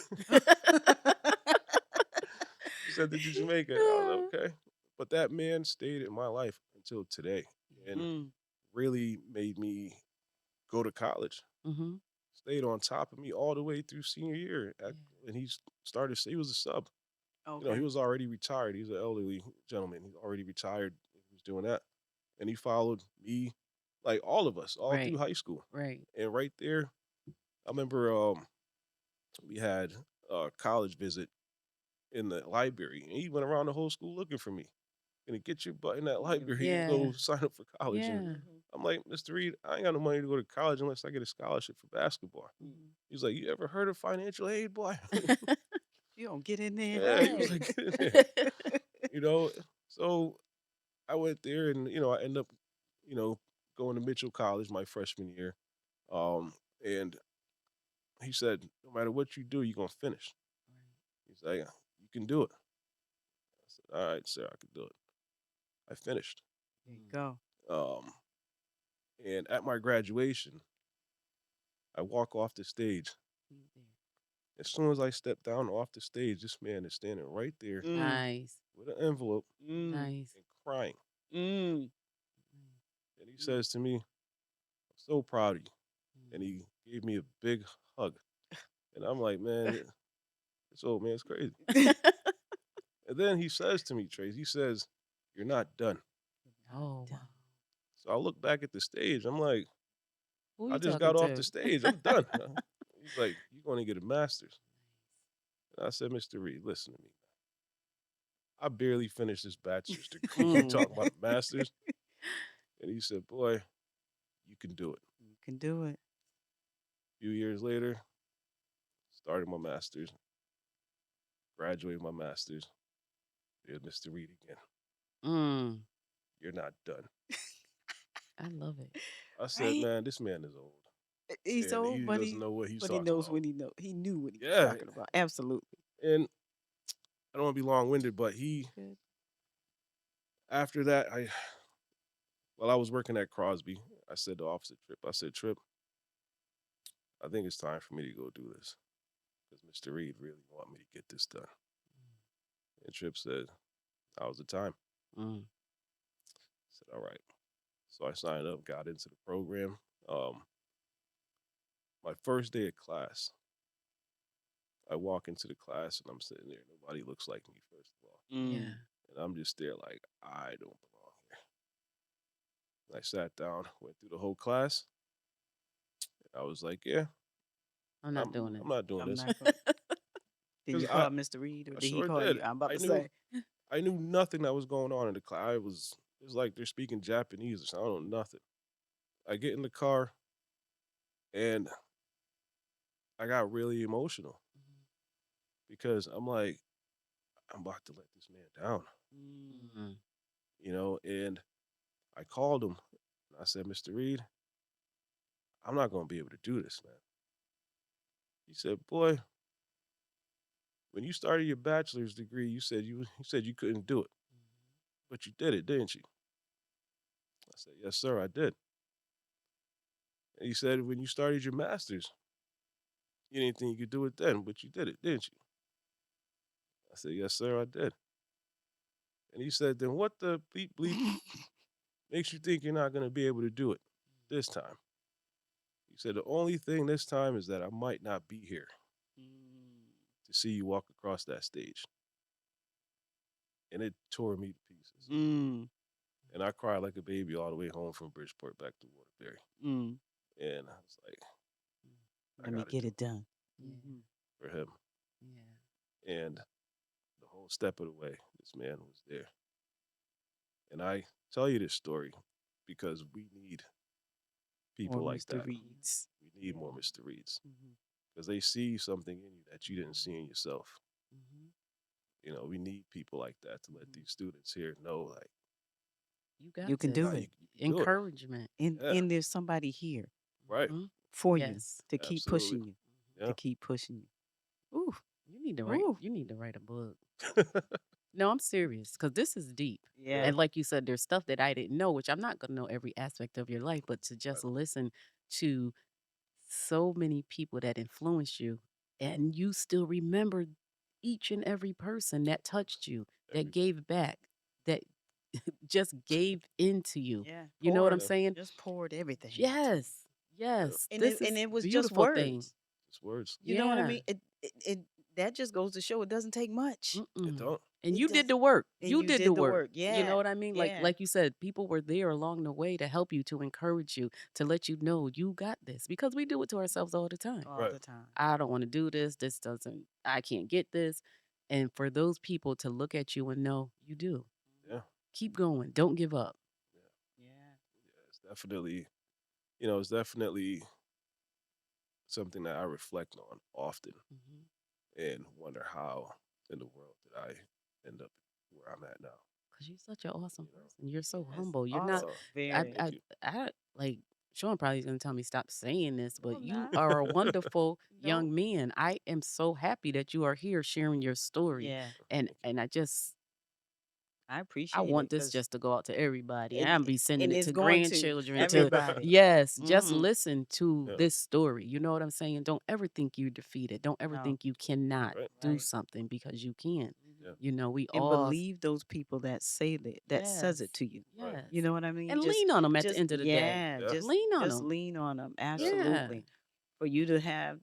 She sent it to Jamaica. I was like, okay. But that man stayed in my life until today and Mm. really made me go to college. Mm-hmm. Stayed on top of me all the way through senior year. Yeah. And started, he was a sub. He Okay. was already retired. He's an elderly gentleman. He's already retired. He was doing that. And he followed me, like all of us, all through Right. high school. Right. And right there, I remember we had a college visit in the library, and he went around the whole school looking for me. Gonna get your butt in that library and Yeah. go sign up for college. And Yeah. I'm like, Mr. Reed, I ain't got no money to go to college unless I get a scholarship for basketball. Mhm. He's like, you ever heard of financial aid, boy? You don't get in there. Yeah, he was Right. like, get in there. You know, so I went there and, I ended up, you know, going to Mitchell College my freshman year. And he said, no matter what you do, you're going to finish. He's like, you can do it. I said, all right, sir, I can do it. I finished. There you go. Um, and at my graduation, I walk off the stage. As soon as I step down off the stage, this man is standing right there Mm. Nice. with an envelope Mm. Nice. and crying. Mm. And he says to me, I'm so proud of you. And Mm. he gave me a big hug. And I'm like, man, this old man's crazy. And then he says to me, Trace, he says, you're not done. Oh, wow. So I look back at the stage. I'm like, Who I you just talking got off the to? stage. I'm done. He's like, you're going to get a master's. And I said, Mr. Reed, listen to me. I barely finished this bachelor's degree. You Mm. talking about a master's? And he said, boy, you can do it. You can do it. A few years later, started my master's, graduated my master's. There's Mr. Reed again. Mm. You're not done. I love it. I said, Right? man, this man is old. He's And old, he doesn't know what he's but he talking knows about. what he knew what he was Yeah. talking about. Absolutely. And I don't want to be long winded, but Good. after that, while I was working at Crosby, I said to Officer Tripp, I said, Tripp, I think it's time for me to go do this. Because Mr. Reed really want me to get this done. And Tripp said, now's the time. Mm. I said, all right. So I signed up, got into the program. My first day of class, I walk into the class and I'm sitting there. Nobody looks like me, first of all. Mm. Yeah. And I'm just there like, I don't belong here. And I sat down, went through the whole class. And I was like, yeah, I'm not doing I'm not doing I'm this. not going. Did 'Cause you call Mr. Reed or I did he sure call did. you? I'm about I to knew say. I knew nothing that was going on in the class. It was like they're speaking Japanese or something. I don't know nothing. I get in the car and I got really emotional because I'm like, I'm about to let this man down, Mm. and I called him and I said, Mr. Reed, I'm not going to be able to do this, man. He said, boy, when you started your bachelor's degree, you said you couldn't do it, but you did it, didn't you? I said, yes, sir, I did. And he said, when you started your master's, you didn't think you could do it then, but you did it, didn't you? I said, yes, sir, I did. And he said, then what the bleep bleep makes you think you're not going to be able to do it this time? He said, the only thing this time is that I might not be here to see you walk across that stage. And it tore me to pieces. Mm. And I cried like a baby all the way home from Bridgeport back to Waterbury. Mm. And I was like, Let me get it done. Yeah. Mhm. for him. Yeah. And the whole step of the way, this man was there. And I tell you this story because we need people Or like Mr. that. Reed's. We need more Mr. Reeds Mhm. because they see something in you that you didn't see in yourself. Mhm. We need people like that to let these students here know, like, You got You can this. do "Nah, it. you can do it." Encouragement. And Yeah, and there's somebody here right. Mhm. for you Yes. to keep Absolutely. pushing you. Yeah. To keep pushing you. Ooh. You need to write. Ooh. You need to write a book. No, I'm serious because this is deep. Yeah. And like you said, there's stuff that I didn't know, which I'm not going to know every aspect of your life, but to just listen to so many people that influenced you and you still remember each and every person that touched you, that Everybody. gave back, that just gave into you. Yeah, You know what I'm poured, Yeah. saying? just poured everything into you. Yes. Yeah. Yes. And This is it was just beautiful thing. words. It's words. You know what I Yeah. mean? It that just goes to show it doesn't take much. It Mm-mm. don't. And It you did does, the work. and You you did the did the work. work. You know Yeah, what I mean? yeah. Like you said, people were there along the way to help you, to encourage you, to let you know you got this, because we do it to ourselves all the time. All Right. the time. I don't want to do this. I can't get this. And for those people to look at you and know you do, Yeah. keep going. Don't give up. Yeah. Yeah. Yeah. It's definitely, it's definitely something that I reflect on often Mhm. and wonder how in the world did I end up where I'm at now. Cause you're such an awesome You know. person. You're so Yes. humble. You're not. Awesome. Oh, I. Very. I. thank you. I like. Sean probably is gonna tell me stop saying this, No, but I'm you not. are a wonderful No. young man. I am so happy that you are here sharing your story, Yeah. and Thank you. I I appreciate want it this because just to go out to everybody. and I'm be sending and it it's to going to grandchildren to everybody. yes, just Mm-hmm. listen to Yeah. this story. You know what I'm saying? Don't ever think you're defeated. Don't ever No. think you cannot Right. do Right. something, because you can. Yeah. Mhm. You know, we And all believe those people that say that says yes. it to you. Right. Yes. You know what I mean? And lean on them at the Just end of the day. yeah, Yeah. Lean on just them. lean on them. Yeah. Absolutely. For you to have,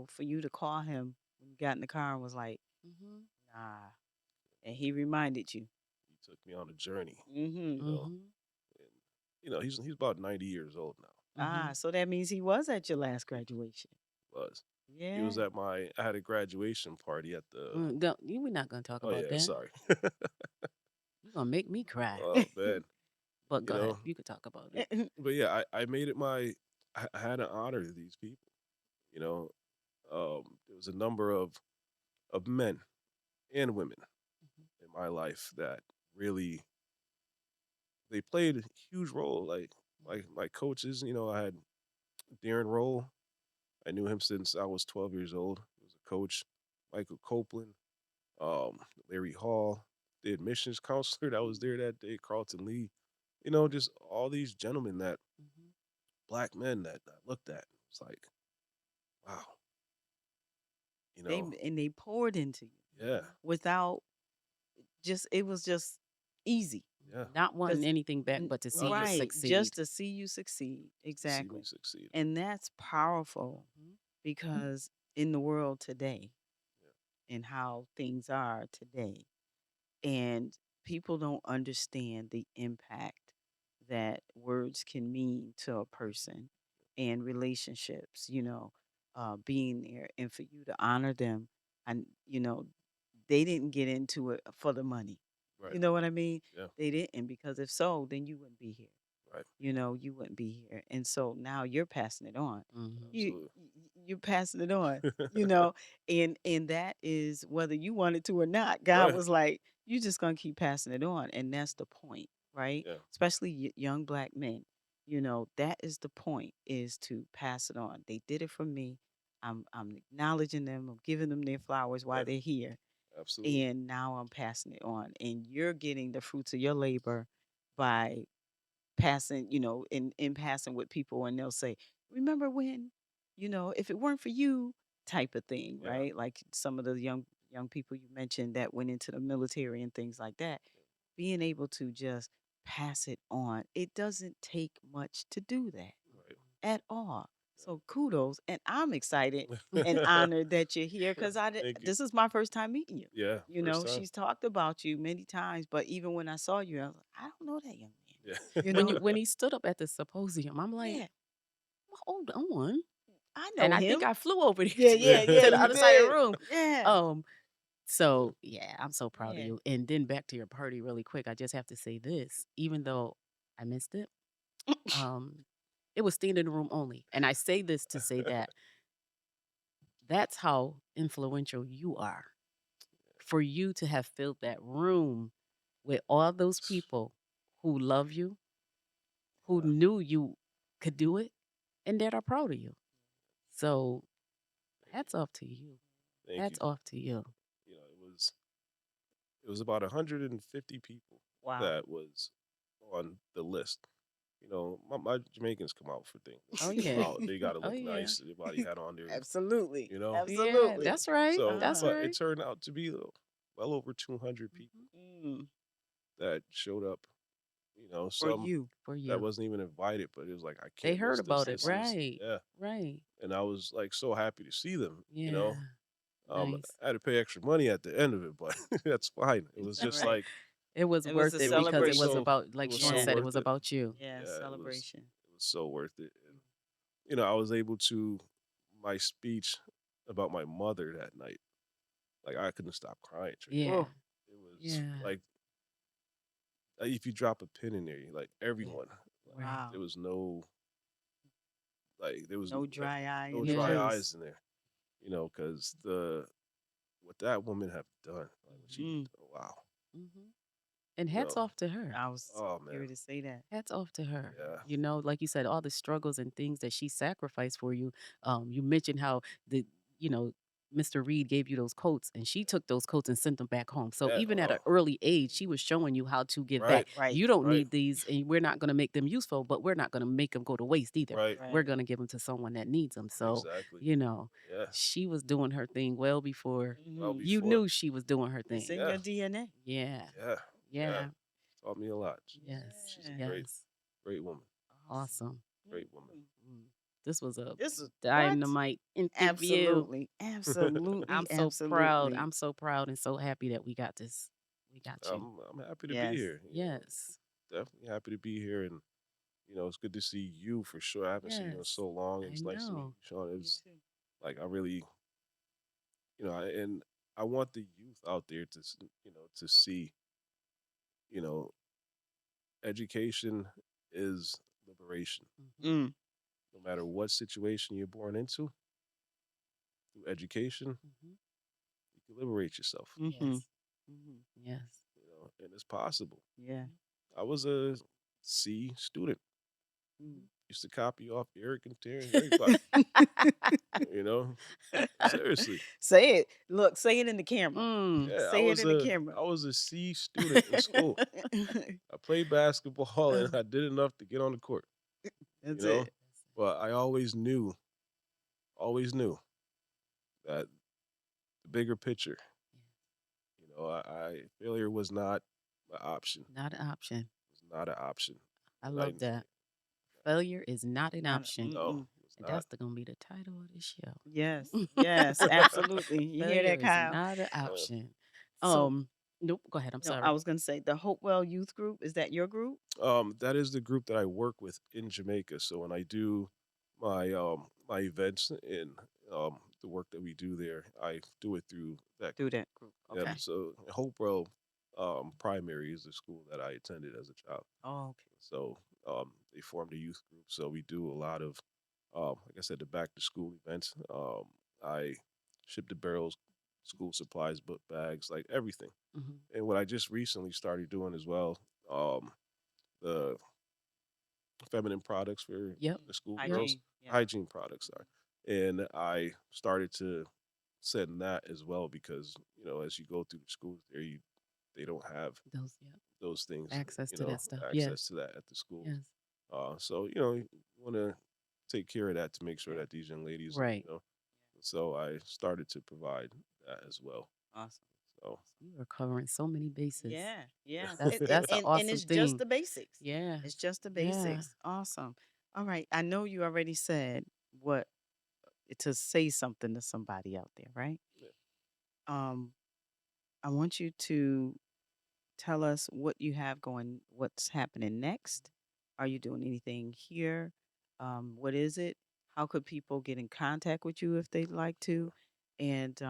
for you to call him when you got in the car and was like, Mhm. nah, and he reminded you. He took me on a journey, Mm-hmm. you know, Mhm. and he's about 90 years old now. Ah, Mhm. so that means he was at your last graduation. Was he Yeah. was at my I had a graduation party at the We're not gonna talk oh about yeah, that. sorry. You're gonna make me cry. Oh man. But You go ahead. know, You could talk about it. but yeah, I made it I had to honor these people, you know. There was a number of men and women Mhm. in my life that really they played a huge role. Like my coaches, I had Darren Roll. I knew him since I was 12 years old. He was a coach. Michael Copeland, Larry Hall, the admissions counselor that was there that day, Carlton Lee. Just all these gentlemen that Mhm. black men that I looked at. It's like, wow, you they know, and they poured into you yeah, Mhm. without just it was just easy. yeah, Not wanting Cause anything back but to see you nothing right, just succeed. to see you succeed. to see me Exactly. succeed. And that's powerful Mhm. because in the world today Yeah, and how things are today, and people don't understand the impact that words can mean to a person and relationships, being there and for you to honor them. And, they didn't get into it for the money. right, You know what I mean? yeah, They didn't, because if so, then you wouldn't be here. right, You wouldn't be here. And so now you're passing it on. Mhm. absolutely, You're passing it on, you know, and that is whether you wanted to or not. God right, was like, you're just gonna keep passing it on, and that's the point, right? yeah, Especially young black men. That is the point, is to pass it on. They did it for me. I'm acknowledging them. I'm giving them their flowers yeah, while they're here, absolutely, and now I'm passing it on, and you're getting the fruits of your labor by passing, in passing with people, and they'll say, "Remember when, if it weren't for you," type of thing, yeah, right? Like some of the young people you mentioned that went into the military and things like that. Being able to just pass it on, it doesn't take much to do that right, at all. So kudos, and I'm excited and yeah. honored that you're here because Thank you. this is my first time meeting you. Yeah, first time. She's talked about you many times, but even when I saw you, I was like, I don't know that young man. Yeah, You When know? you when he stood up at the symposium, I'm like, Yeah, "Well, hold on." I And know I think him. I flew over there Yeah, to yeah, the, yeah, to the you other side of the did. room. Yeah, Um, so yeah, I'm so proud of yeah. you. And then back to your party really quick. I just have to say this, even though I missed it, um, it was standing room only. And I say this to say that that's how influential you are. For you to have filled that room with all those people who love you, who Yeah, knew you could do it, and that are proud of you. So thank hats you, off to you. thank you. Hats off to you. It was about 150 people Wow. that was on the list. My Jamaicans come out for things. When Oh they come yeah. out, they gotta Oh look yeah. nice. Everybody had on their, Absolutely. you know. Yeah, Absolutely. that's right. So, That's Uh-huh. but right. it turned out to be well over 200 people Mhm. Mm. that showed up. For some you. for that you. wasn't even invited, but it was like, I They can't heard miss this. about it, This is, right? yeah. Right. And I was like so happy to see them. Yeah. Nice. I had to pay extra money at the end of it, but that's fine. It was All just right. like It was It was worth a it it because was it was celebration. so about, it like was Sean so Yeah. said, it worth was it. about you. Yeah. Yeah, Celebration. it was so worth it. And I was able to my speech about my mother that night. Like I couldn't stop crying, Tracy. Yeah. Oh, It was Yeah. like if you drop a pin in there, like Yeah. everyone, like Right. wow. there was no No dry eye no in the dry Yeah. face. eyes in there, because the what that woman have done, like what she Mm, wow, Hmm. And you hats know, off to her. I was oh man, here to say that. Hats off to her. yeah, Like you said, all the struggles and things that she sacrificed for you. You mentioned how you know, Mr. Reed gave you those coats and she took those coats and sent them back home. So yeah, even at an early age, she was showing you how to give back. right, Right. You don't right, need these and we're not going to make them useful, but we're not going to make them go to waste either. right, We're Right. going to give them to someone that needs them. So, exactly, you know, yeah. she was doing her thing well before Well Hmm. you before, knew she was doing her It's thing. in yeah, your DNA. Yeah. yeah, yeah. Yeah. Taught me a lot. Yes. She's a Yeah. great, Yes. great woman, Awesome. great woman. Mhm. Mm. This was a This is what? dynamite interview. Absolutely. Absolutely. I'm so proud. Absolutely. I'm so proud and so happy that we got this. We got you. I'm happy to be Yes. here. Yes. Definitely happy to be here, and it's good to see you for sure. I haven't seen you in Yes. so long. I It's nice to meet know. you, Sean. It You was too. like I really, and I want the youth out there to, to see, you know, education is liberation. Hmm. Mm. No matter what situation you're born into, through education, Hmm. you can liberate yourself. Mm-hmm. Yes. Mm-hmm. Yes. And it's possible. Yeah. I was a C student. Mm. Used to copy off Eric and Terry and everybody. You know, seriously. Say it. Look, say it in the camera. Mm. Yeah, Say it in the camera. I was a C student in school. I played basketball and I did enough to get on the court, you That's know. it. But I always knew that the bigger picture, I failure was not an option. Not an option. It was not an option. I And I love that. Failure is not an Not option. no, mm-mm. it's And not. that's going to be the title of this Yes. show. Yes. Absolutely. You hear Failure that, is Kyle? not an Uh, option. So, Nope. Go ahead. I'm no, I sorry. was going to say the Hopewell Youth Group. Is that your group? that is the group that I work with in Jamaica. So when I do my events and the work that we do there, I do it through that Through group. that group. Yep. Okay. So Hopewell Primary is the school that I attended as a child. Oh, okay. So they formed a youth group. So we do a lot of, like I said, the back to school events. I ship the barrels, school supplies, book bags, like everything. Hmm. And what I just recently started doing as well, the feminine products for Yep. the Yep. schoolgirls, Hygiene. Yeah. hygiene products are. And I started to send that as well because, as you go through the schools there, they don't have Those, yep. those things, Access to that stuff. Yes. access to that at the schools. Yes. So you want to take care of that to make sure Yeah. that these young ladies, Right. So I started to provide that as well. Awesome. So You are covering so many bases. Yeah. Yeah. That's an And awesome it's just thing. the basics. Yeah. It's just the Yeah. basics. Awesome. All right. I know you already said what to say something to somebody out there, right? yeah. Um, I want you to tell us what you have going, what's happening next. Are you doing anything here? What is it? How could people get in contact with you if they'd like to? And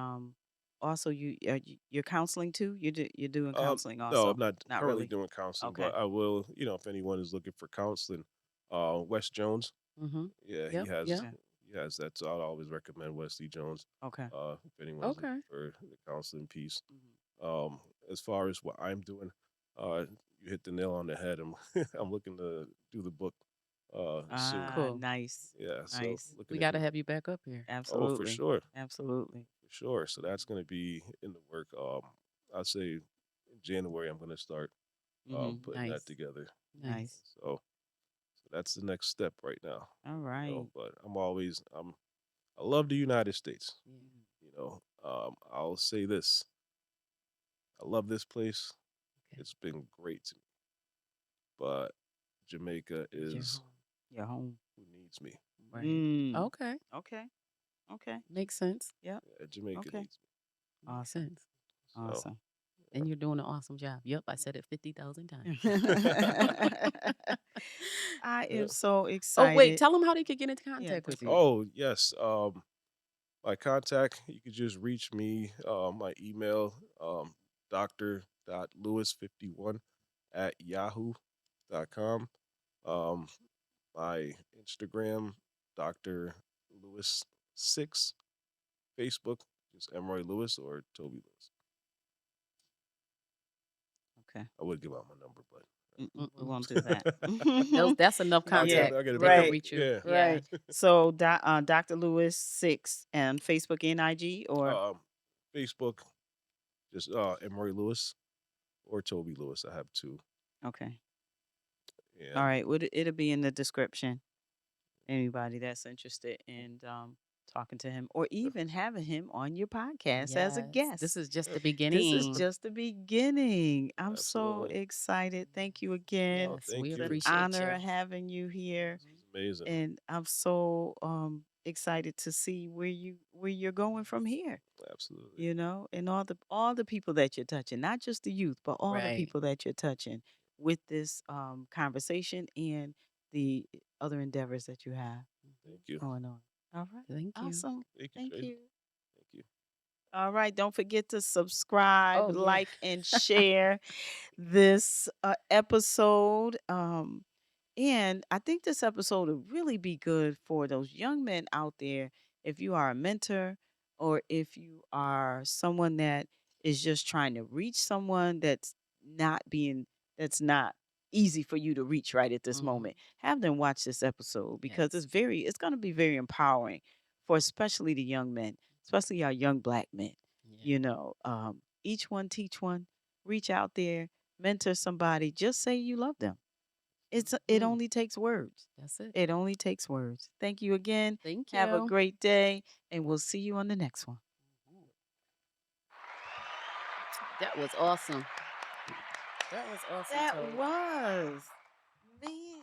also, you're counseling too. You're doing counseling no, I'm also. not Not currently really. doing counseling, Okay. but I will, if anyone is looking for counseling, Wes Jones, Mm-hmm. yeah, Yep. Yep. Okay. he has that. So I'd always recommend Wesley Jones, Okay. if anyone's looking Okay. for the counseling piece. Mhm. As far as what I'm doing, uh, you hit the nail on the head. I'm I'm looking to do the book, soon. Ah, Cool. nice. Yeah, so Nice. looking We to got to do it. have you back up here. Oh, for Absolutely. sure, Absolutely. for sure. So that's going to be in the work. I'd say in January I'm going to start Mm-hmm. putting that Nice. together. Nice. Nice. So that's the next step right now. All right. But I love the United States. Yeah. I'll say this: I love this place. Okay. It's been great to me. but Jamaica Is your is home. Your home. who needs me. Right. Mm. Okay. Okay. Okay. Makes sense. Yep. Yeah, Jamaica Okay. needs me. Makes Awesome. sense. So Awesome. And you're doing an awesome job. Yep, I said it 50,000 times. I yeah. am so Oh, wait, excited. tell them how they could get into Yeah. contact with you. Oh yes. My contact, you could just reach me. My email, dr.lewis51 at yahoo.com. Um, my Instagram, Dr. Lewis6. Facebook, just Emory Lewis or Toby Lewis. Okay. I would give out my number, but We Mm-mm. won't do that. That's enough Yeah. contact. I'll get it They could back. Right. reach you. Yeah. Yeah. Right. So, Dr. Lewis 6 and Facebook and IG or Facebook, just Emory Lewis or Toby Lewis. I have two. okay. All And right. It'll be in the description. Anybody that's interested in talking to him or even having him on your podcast as a Yes. guest. This is just the This is beginning. just the beginning. I'm so absolutely. excited. Thank you again. Oh, Yes, we thank It's an you. appreciate honor you. having you here. This is amazing. And I'm so excited to see where you're going from here. Absolutely. You know, and all the people that you're touching, not just the youth, but all the Right. people that you're touching with this conversation and the other endeavors that you have Thank you. going on. All right. Thank you. Awesome. Thank you, Thank Jada. you. Thank you. All right. Don't forget to subscribe, Oh, yeah. like, and share this episode. And I think this episode will really be good for those young men out there. If you are a mentor or if you are someone that is just trying to reach someone that's not easy for you to reach right at this Mhm. moment, have them watch this episode because Yes. it's going to be very empowering for especially the young men, especially our young Black men. Yeah. You know, each one teach one, reach out there, mentor somebody, just say you love them. It Mhm. only takes words. That's it. It only takes words. Thank you again. Thank Have a you. great day, and we'll see you on the next one. That was awesome. That was awesome, That Toby. was, man.